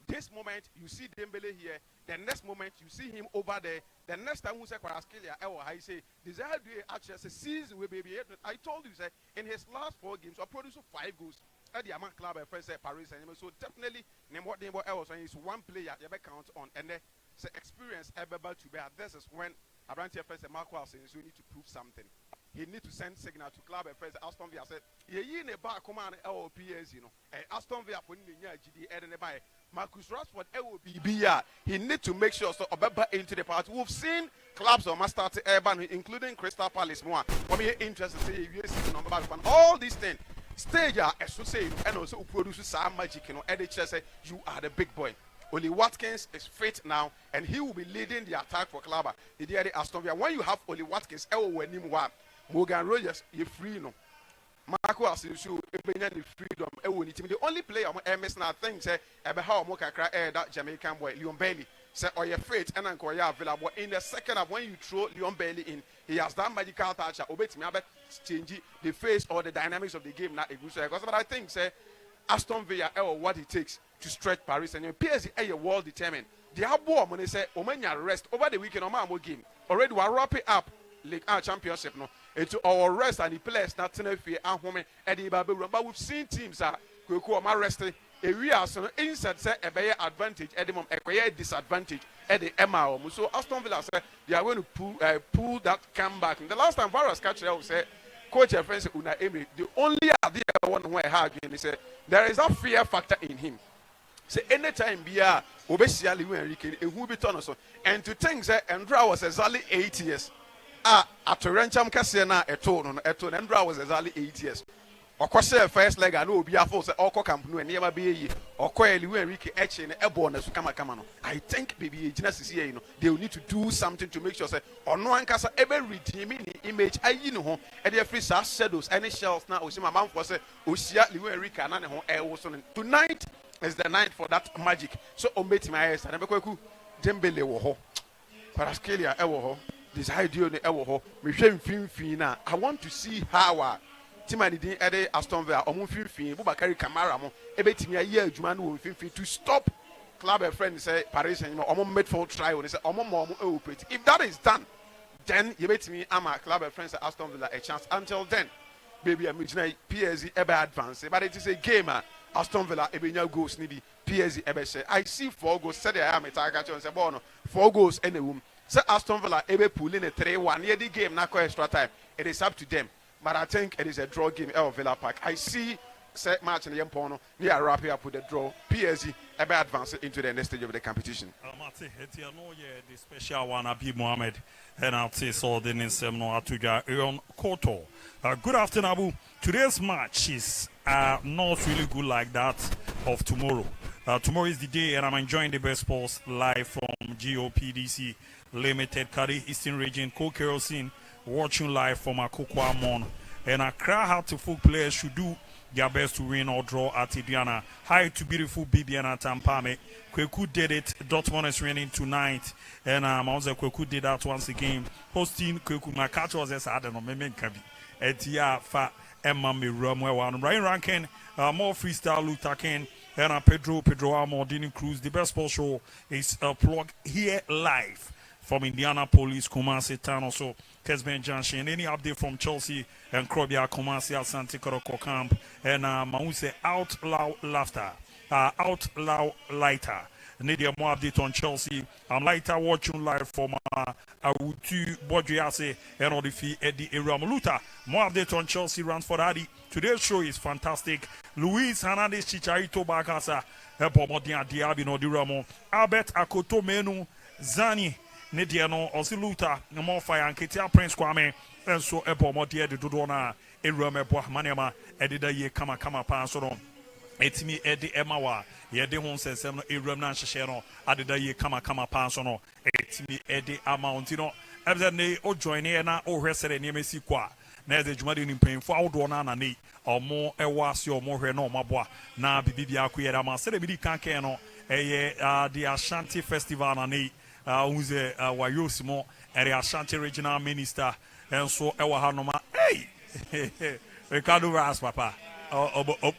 This moment you see Dembele here, the next moment you see him over there. The next time we say Kwaraskelia, I say desire do actually say season will be. I told you in his last 4 games, I produced 5 goals at the Amman club. Friends say Paris Saint-Germain. So definitely, what else is one player you count on, and then say experience ever to bear. This is when Abrantia friends say Marco says you need to prove something. He need to send signal to club and friends. Aston Villa said, "Ye ne ba command LPS, Aston Villa for the GD and by Marcus Rashford LPB. He need to make sure so Obeba into the party. We've seen clubs of Master Urban, including Crystal Palace, more. For me, interested to say all these things. Stage associate and also produce some magic. NHS say you are the big boy. Oli Watkins is fit now, and he will be leading the attack for Clubber. The day Aston Villa. When you have Oli Watkins, Morgan Rogers, you free no. Marco Asensio, the freedom. The only player MS now thinks about how that Jamaican boy Leon Bailey say or your fate and available in the second half when you throw Leon Bailey in. He has that magical touch. Obey me about changing the face or the dynamics of the game. Not but I think Aston Villa what it takes to stretch Paris and PSG are well determined. The ABOU when they say Omania rest over the weekend on my game. Already we are wrapping up League Championship no. Into our rest and the players not to fear and home Eddie Babu. But we've seen teams who are rested. We are so inside say a better advantage at the moment, a disadvantage at the MOU. So Aston Villa said they are going to pull that comeback. The last time Varus catch out said coach and friends Una Emery, the only idea one who I had he said there is a fear factor in him. Say anytime Bia Obesiali Enrique who be turn so and to think that Andra was exactly 8 years. At Rencham Cassiana Andra was exactly 8 years. Or question first leg I know be a force or company and never be or Coeli Enrique etching a bonus to Kamano. I think baby Genesis here, they will need to do something to make sure say or no one can ever redeeming the image I and their free shadows any shells now my mom was Usia Liu Enrique and tonight is the night for that magic. So ometi my eyes and Beku Dembele wo Paraskelia ewo this idea ne ewo ho me hwe mfimfin na I want to see how Timani din ede Aston Villa omo mfimfin Boubacar Kamara mo ebetimi aye adwuma no mfimfin to stop club a friend say Paris Saint-Germain omo midfield try when say omo operate. If that is done, then you betimi ama club a friend say Aston Villa a chance. Until then baby I'm PSG ebe advance but it is a game Aston Villa ebenya goals ni bi PSG ebe share. I see 4 goals said I am a target on say ball no 4 goals in the room. Say Aston Villa ebe pulling a 3-1 near the game na extra time. It is up to them. But I think it is a draw game at Villa Park. I see set match in the Yampono. We are wrapping up with the draw. PSG about advance into the next stage of the competition. The special one, Abi Mohammed, and I'll say so. The next Atuja on Koto. Good afternoon, Abu. Today's match is not really good like that of tomorrow. Tomorrow is the day, and I'm enjoying the best sports live from GOPDC Limited, Kari Eastern Region, Co-Kerosene. Watching live from Akokwa Mon, and Accra had to full players should do their best to win or draw at Ibiana. Hi to beautiful Bibiana Tampame. Kweku did it. Dortmund is winning tonight, and Mauser Kweku did that once again. Hosting Kweku, my catch was as I don't know, maybe Kabi. Etia Fa Emma Miramwe one. Ryan Rankin, more freestyle Luther Ken, and Pedro Amo, Dini Cruz. The best sports show is a plug here live. from Indianapolis, Kumasi Town, also Kesben Junction. Any update from Chelsea and Krobia, Kumasi, Asante Koroko Camp, and Mause Out Loud Laughter, Out Loud Lighter. Need a more update on Chelsea. I'm later watching live from Awutu Bodriase and all the fee Eddie Iramuluta. More update on Chelsea runs for Daddy. Today's show is fantastic. Luis Hernandez Chicharito Bakasa, Epomodia Diaby no Diramo, Albert Akoto Menu, Zani, Nidiano, Osiluta, MON-FRI and Ketia Prince Kwame, and so Epomodia de Dudona, Irame Manema, Edida Ye Kama Pansoron. Etimi Eddie Emawa, Yede Hon says, Iram Nanshano, Adida Ye Kama Pansono, Etimi Eddie Amountino, Ebene o join here na o resere Nemesi Kwa. Na the Jumadi in pain for outdoor na ni or more a was your more no mabwa na bibia kuyera ma celebrity kankeno the Ashanti Festival na ni who's a Wayosimo and the Ashanti Regional Minister and so ewa hanoma hey Ricardo Ras papa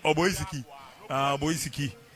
oboisiki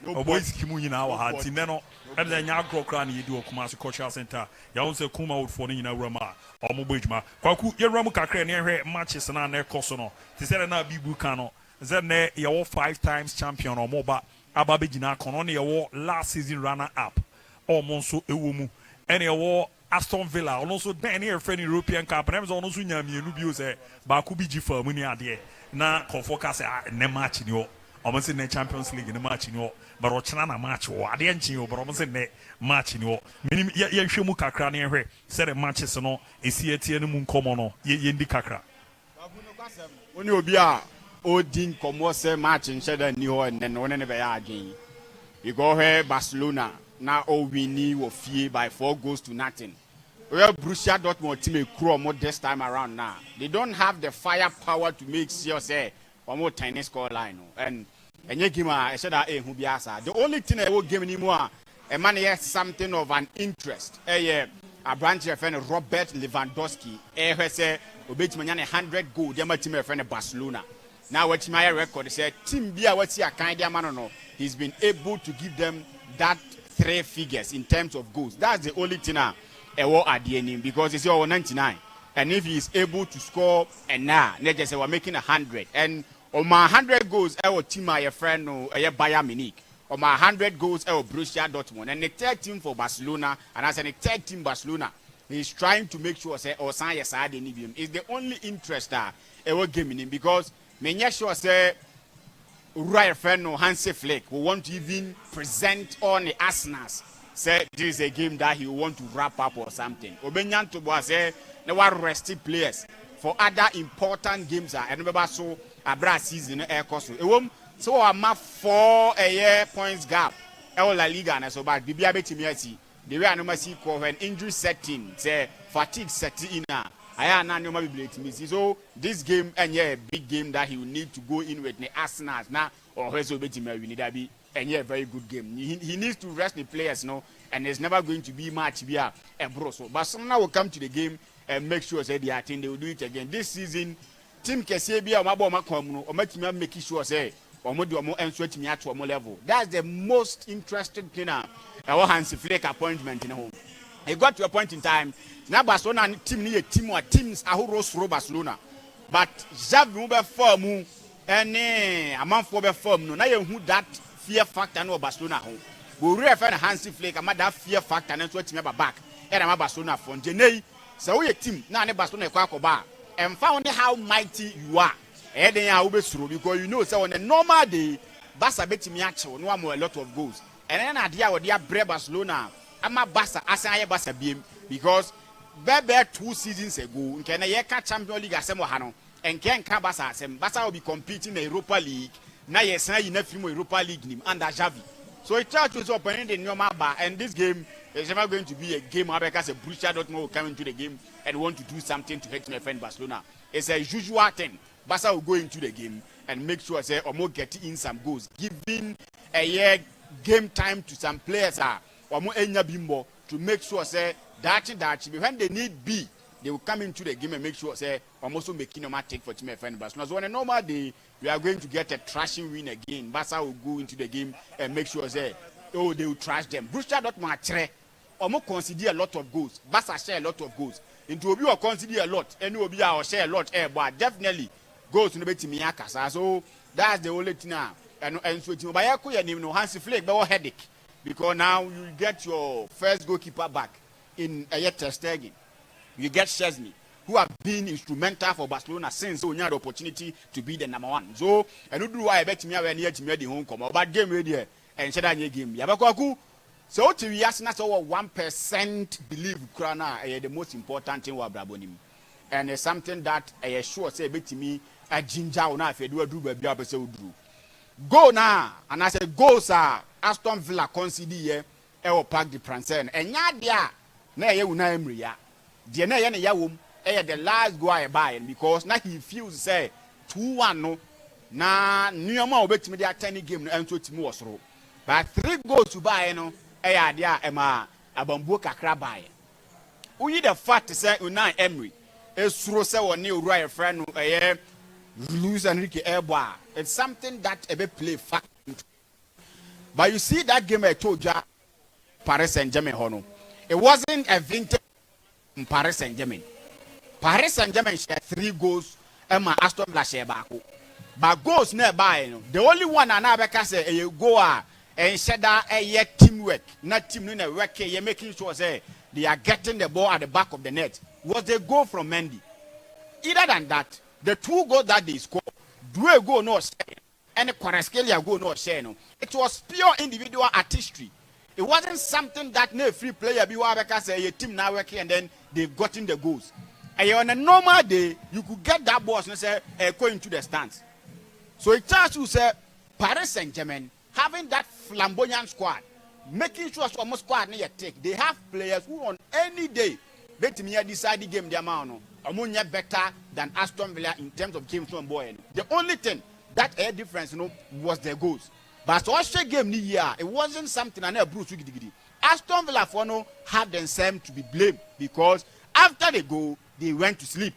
oboisiki mu nyina wa ha timeno and then Yagro Cran you do a Kumasi Cultural Center. You also come out for Nina Rama or Mubijma. Kwaku, your Ramuka near matches and their Kosono. Tisana Bibukano. Then you're 5 times champion or Moba Ababijina Kononi award last season runner up. Or Monso Ewumu. And you war Aston Villa. Also, Daniel friend European Cup. And I was also Yami Nubiose Bakubiji for Muniade. Na Konfocas ne match in your. Almost in the Champions League in the match in your but Rochana match or I didn't you, but almost in the match in your minimum Yashimuka cranium here said a matches no is here Tianum Comono, Yendi Kakra. When you be a Odin Comose match in Shedder New and then one never again. You go here, Barcelona, now all we need will fear by 4 goals to nothing. Well, Borussia Dortmund team a crew more this time around now. They don't have the firepower to make sure say one more tiny score line and you give I said that the only thing I will give anymore a man has something of an interest. A branch of friend Robert Lewandowski, say Obetman 100 goal, dear my team friend Barcelona. Now what's my record? Said Team Bia what's here kind of man no. He's been able to give them that 3 figures in terms of goals. That's the only thing I will at the end because it's your 99. And if he is able to score and now let's just say we're making 100 and on my 100 goals, I will team my friend no Bayern Munich. On my 100 goals, I will Borussia Dortmund. And the third team for Barcelona, and as a third team Barcelona, he's trying to make sure say or sign yes I didn't him. Is the only interest that I will give him because many sure say right friend no Hansi Flick will want to even present on the Arsenals. Say this is a game that he will want to wrap up or something. Obenyan to say they were resting players for other important games. I remember so. Abra season air cost. So I'm 4 a year points gap. La Liga and so bad. Bibia betimiati. The way I know see when injury setting, say fatigue setting in. I am not normal betimiati. So this game and a big game that he will need to go in with the Arsenal now or Rezo Betimia will need to be and a very good game. He needs to rest the players, no, and there's never going to be much via a bro. So Barcelona will come to the game and make sure that they attend. They will do it again this season. Team Kesebia or making sure say or more and sweat me at one level. That's the most interesting thing. Our Hansi Flick appointment in home. It got to a point in time. Now Barcelona team near team or teams are who rose through Barcelona. But Xavi move form and a month for form. No, now you who that fear factor no Barcelona home. We refer to Hansi Flick and that fear factor and sweat me back. And I'm Barcelona from Jenny. So we a team now Barcelona Kwakoba. And found how mighty you are. And then I will be through because you know, so on a normal day, Barca bet me actually no more a lot of goals. And then I dear with their brave Barcelona, I'm a Barca as I am Barca beam because Bebe 2 seasons ago, can a catch Champions League as Hano and can come Barca will be competing in the Europa League. Now, yes, you know, Europa League under Xavi. So it charges up in the normal bar, and this game is never going to be a game because a Borussia Dortmund will come into the game and want to do something to hurt my friend Barcelona. It's a usual thing. Barca will go into the game and make sure say Omo get in some goals, giving a year game time to some players Omo enya bimbo to make sure say that when they need B, they will come into the game and make sure say I'm also making a take for my friend Barcelona. So on a normal day, we are going to get a thrashing win again. Barca will go into the game and make sure say they will trash them. Borussia Dortmund omo consider a lot of goals. Barca share a lot of goals. Into obi or consider a lot. Any obi or share a lot. But definitely goals no beti me akasa. So that's the only thing now. And so to buy a name no Hansi Flick, but headache because now you get your first goalkeeper back in a Ter Stegen. You get Szczesny, who have been instrumental for Barcelona since we had the opportunity to be the number one. So and who do I bet me when near to me the home come about game ready and said that game. Yabaku. So to we ask us over 1% believe Krana the most important thing we Brabonim. And it's something that I assure say bet me a ginger na if you do baby say do. Go now, and I said goals are Aston Villa concede here Park de Princes and ya na ye una Emery ya. The na ye na yawum the last go I buy because now he feels say 2-1 no na nyoma obetimi dey attend game no enso timi wosoro. But 3 goals to buy no dia ema abambo kakra buy. Uyi the fact say una Emery esuro say woni owura ye friend no Luis Enrique Elba. It's something that a play fact. But you see that game I told you, Paris Saint-Germain hono. It wasn't a vintage in Paris Saint-Germain. Paris Saint-Germain shared 3 goals and my Aston Villa share back. But goals nearby, the only one I never can say you go and share that a teamwork, not team in a work, you're making sure say they are getting the ball at the back of the net. Was the goal from Mendy? Either than that, the 2 goals that they scored, do a goal no share, and a Kvaratskhelia goal no share. No, it was pure individual artistry. It wasn't something that no free player be because say a team now working and then they've gotten the goals. And on a normal day, you could get that ball and say going to the stands. So it tells you say Paris Saint-Germain having that flamboyant squad, making sure almost squad near take. They have players who on any day bet me decide the game the amount. Amunya better than Aston Villa in terms of games on boy. The only thing that a difference, was their goals. But so the game ni year, it wasn't something I never Bruce Wiggy. Aston Villa for no had themselves to be blamed because after they go, they went to sleep.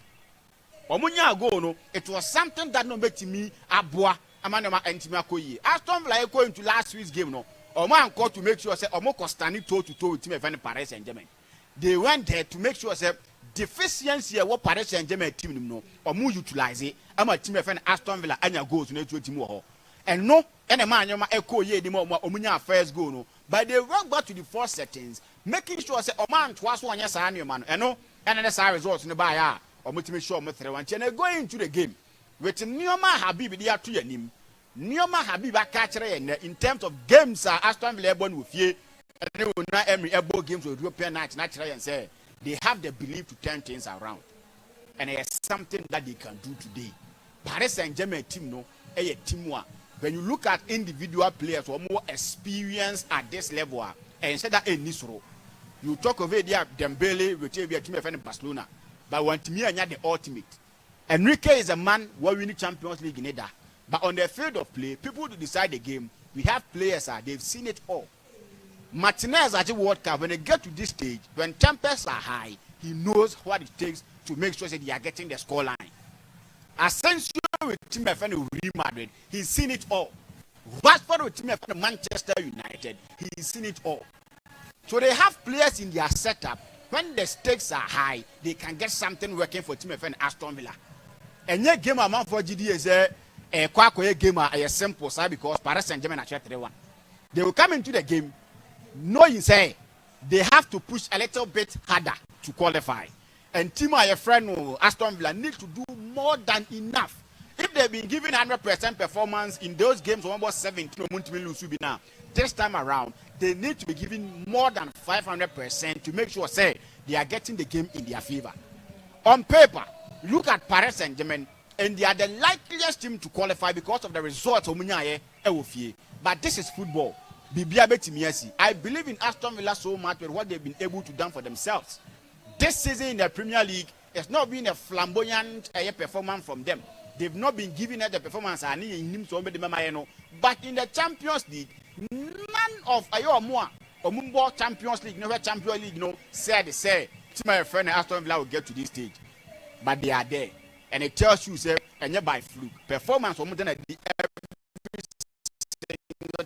Amunya go no, it was something that no bet me aboa amanoma entima koyi. Aston Villa going to last week's game no. Oman called to make sure say Omo Costani toe to toe with team event Paris Saint-Germain. They went there to make sure say deficiency what Paris Saint-Germain team no or more utilize it. I'm a team of Aston Villa and your goals to team more. And no, any man you echo ye the more omunya first goal no. But they went back to the 4 settings, making sure say man twice 1 yes and man. And no, and then the results in the buyer or make sure me 3-1 and go into the game with Nioma Habib dia to your name. Nioma Habib catcher in terms of games Aston Villa born with ye and they will not every ABOU games with European night naturally and say they have the belief to turn things around. And it's something that they can do today. Paris Saint-Germain team, no, a team one. When you look at individual players who are more experienced at this level, and say that in Nisro, you talk of it, Dembele, which is a team of Barcelona. But when to me, I the ultimate. Enrique is a man who win the Champions League in Eda. But on the field of play, people to decide the game, we have players, they've seen it all. Martinez at the World Cup, when they get to this stage, when temperatures are high, he knows what it takes to make sure that they are getting the scoreline. Asensio with team of Real Madrid, he's seen it all. Rashford with team of Manchester United, he's seen it all. So they have players in their setup. When the stakes are high, they can get something working for team of Aston Villa. And your game amount for GD is a quack game a simple side because Paris Saint-Germain are 3-1. They will come into the game. Knowing say they have to push a little bit harder to qualify. And team your friend Aston Villa need to do more than enough. If they've been given 100% performance in those games, almost 17 now, this time around, they need to be given more than 500% to make sure say they are getting the game in their favor. On paper, look at Paris Saint-Germain, and they are the likeliest team to qualify because of the results of Munyaye Ewofie. But this is football. I believe in Aston Villa so much with what they've been able to do for themselves. This season in the Premier League, it's not been a flamboyant performance from them. They've not been giving us the performance but in the Champions League, none of Omumbo Champions League, never Champions League, said to my friend Aston Villa will get to this stage. But they are there. And it tells you, say, and by fluke. Performance from every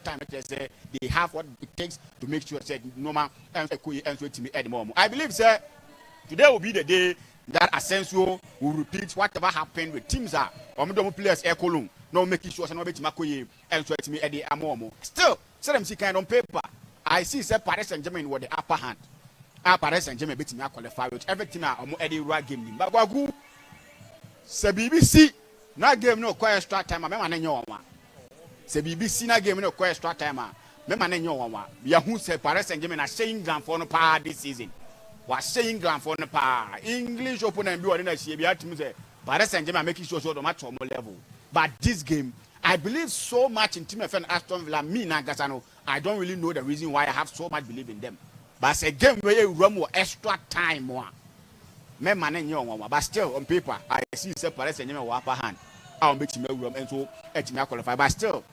time say they have what it takes to make sure said normal and to me at the moment. I believe sir today will be the day that Asensio will repeat whatever happened with teams are players Ekolung no making sure no bet Makoye and to me at the Amomo. Still, say them see kind on paper. I see say Paris Saint-Germain with the upper hand. Paris Saint-Germain beating me qualify with everything are Eddie Rag game. But Wagu say BBC na game no quite extra time. Me man enyo one. Say BBC na game no quite extra time. Me man enyo one. Ya who say Paris Saint-Germain are saying England for no power this season. Was saying England for no power. English opponent be one say be at me say Paris Saint-Germain making sure the match on level. But this game, I believe so much in Team FN Aston Villa. Me Nagasano, I don't really know the reason why I have so much belief in them. But it's a game where you run more extra time more. Me man enyo, but still on paper, I see Paris Saint-Germain upper hand. I'll make him room and so me qualify. But still,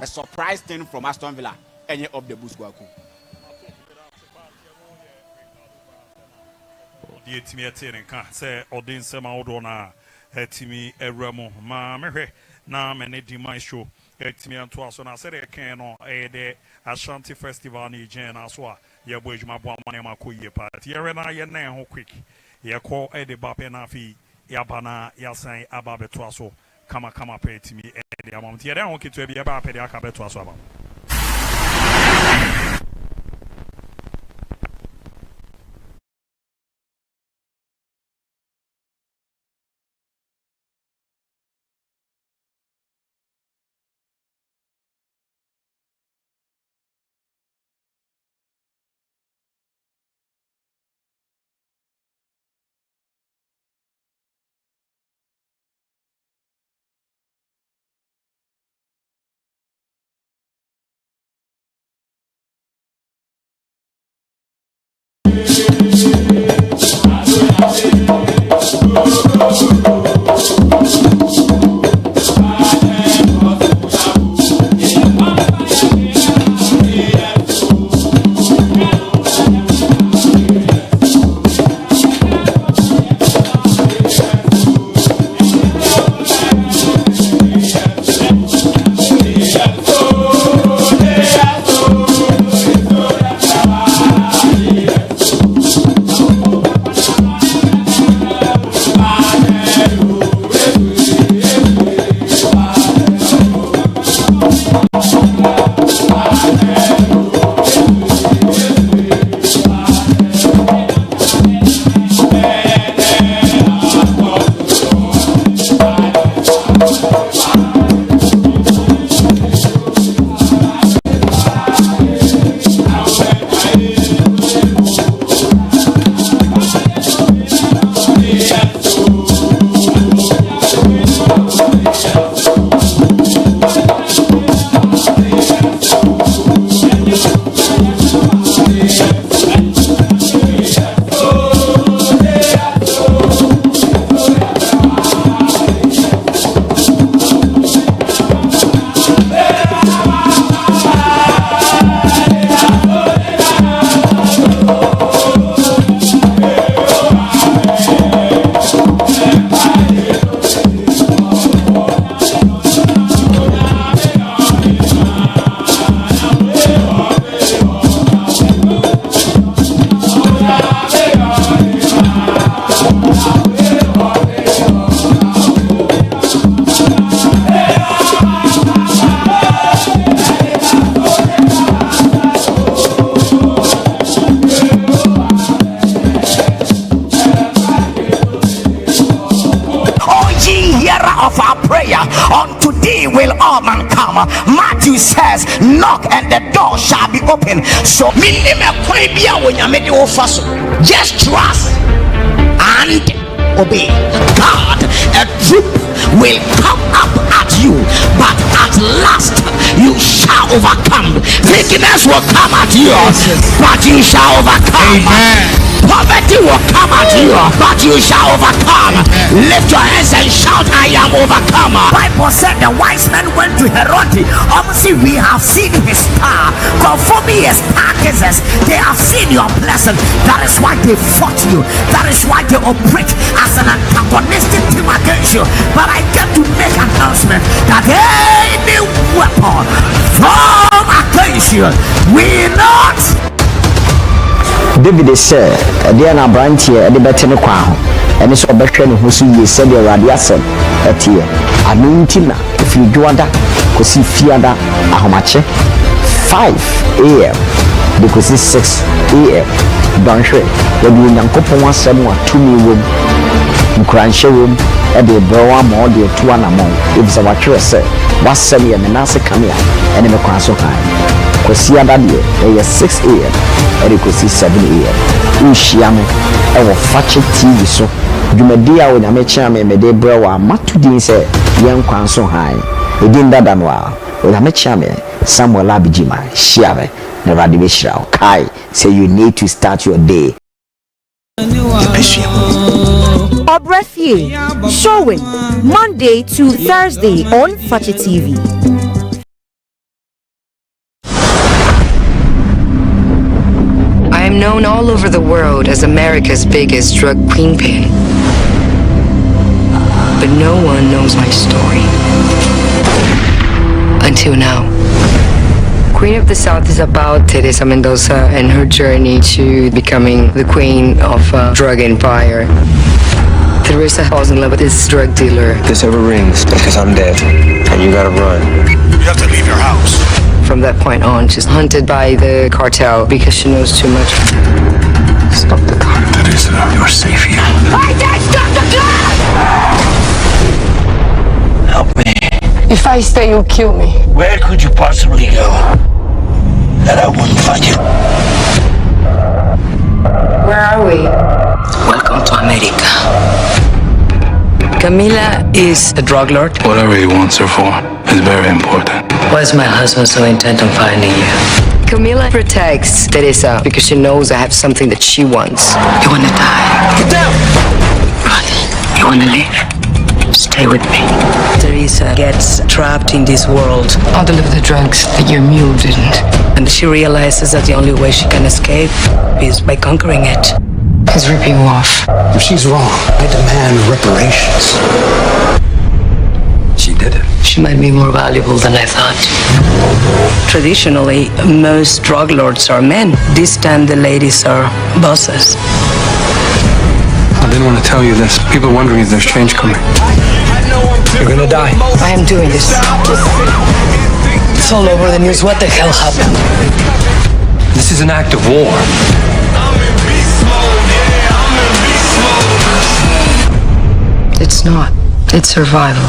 a surprise thing from Aston Villa. Any of the Busquaku. The team say Odin Sema Odona. Etimi Eremo ma mehwe na mene dimai show etimi anto aso na se de kan no de Ashanti Festival ni gen aso a ye bo ejuma bo amane makoye party ye na ye na ho quick ye call de bape na fi ya bana ya san aba beto aso kama pe etimi de amam tie de ho kitu e bi e ba pe de aka beto aso aba. Matthew says, knock and the door shall be open. So just trust and obey. God, a troop will come up at you, but at last you shall overcome. Sickness will come at you, but you shall overcome. Amen. Poverty will come at you, but you shall overcome. Lift your hands and shout, I am overcomer. Bible said the wise men went to Herod. Obviously, we have seen his star. Conforming his carcasses, they have seen your blessing. That is why they fought you. That is why they operate as an antagonistic team against you. But I get to make an announcement that any weapon formed against you will not. David said, "Diana Brantier, the better Quaho, and it's a better who see you said your radiation at here. Anuntina, if you do that, because see Fiada, Ahomache, 5 a.m. because it's 6 a.m. Don't show when you young couple want someone to me room, crunch room, and the brown more the 2 and a month. If it's a watcher, sir, what's 7 a.m. and answer come here, and in the crown so high. Because see that day, 6 a.m. and it was 7 a.m. Ushiame, I will Fakye TV so. You may dear when I met Chame, may they brew a matudin say, young crown so high. It didn't that than while. When I met Chame, Samuel Labijima, Shiave, the Radivishra, Kai, say you need to start your day. Fakye, showing Monday to Thursday on Fakye TV. I am known all over the world as America's biggest drug queenpin. But no one knows my story. Until now. Queen of the South is about Teresa Mendoza and her journey to becoming the queen of a drug empire. Teresa falls in love with this drug dealer. If this ever rings, because I'm dead, and you gotta run. You have to leave your house. From that point on, she's hunted by the cartel because she knows too much. Stop the car. Teresa, you're safe here. I can't stop the car! Help me. If I stay, you'll kill me. Where could you possibly go that I wouldn't find you? Where are we? Welcome to America. Camila is a drug lord. Whatever he wants her for is very important. Why is my husband so intent on finding you? Camila protects Teresa because she knows I have something that she wants. You wanna die? Get down! Run. You wanna live? Stay with me. Teresa gets trapped in this world. I'll deliver the drugs that your mule didn't. And she realizes that the only way she can escape is by conquering it. He's ripping you off. If she's wrong, I demand reparations. She did it. She might be more valuable than I thought. Traditionally, most drug lords are men. This time the ladies are bosses. I didn't want to tell you this. People are wondering if there's change coming. You're gonna die. I am doing this. It's all over the news. What the hell happened? This is an act of war. It's not. It's survival.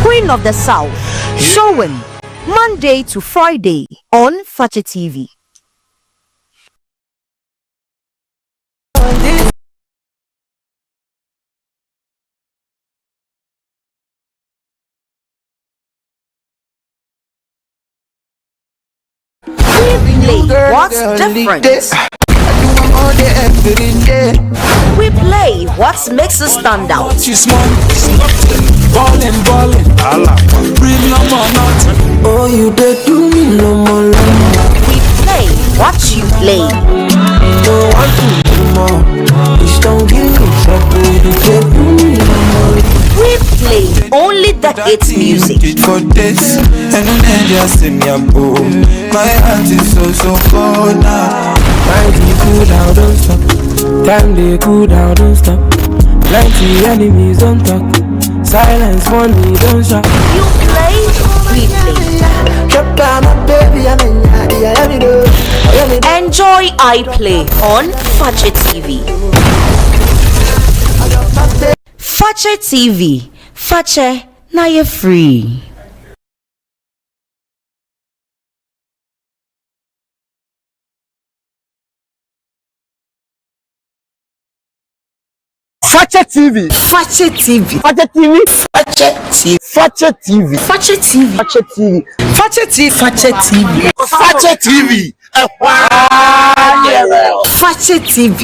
Queen of the South, showing Monday to Friday on Fakye TV. What's different? We play what makes us stand out. Oh, you did do me no more. We play what you play. Don't want to do more. Just don't give me trouble. You did do me no more. We play only the hit music. For this, and then just in your boom. My heart is so cold now. Time to cool down, don't stop. Time they cool down, don't stop. Plenty enemies don't talk. Silence money, don't shop. You play, we play. Enjoy I Play on Fakye TV. Fakye TV. Fakye, now you're free. Fakye TV. Fakye TV. Fakye TV. Fakye TV. Fakye TV. Fakye TV. Fakye TV. Fakye TV. Fakye TV. Fakye TV.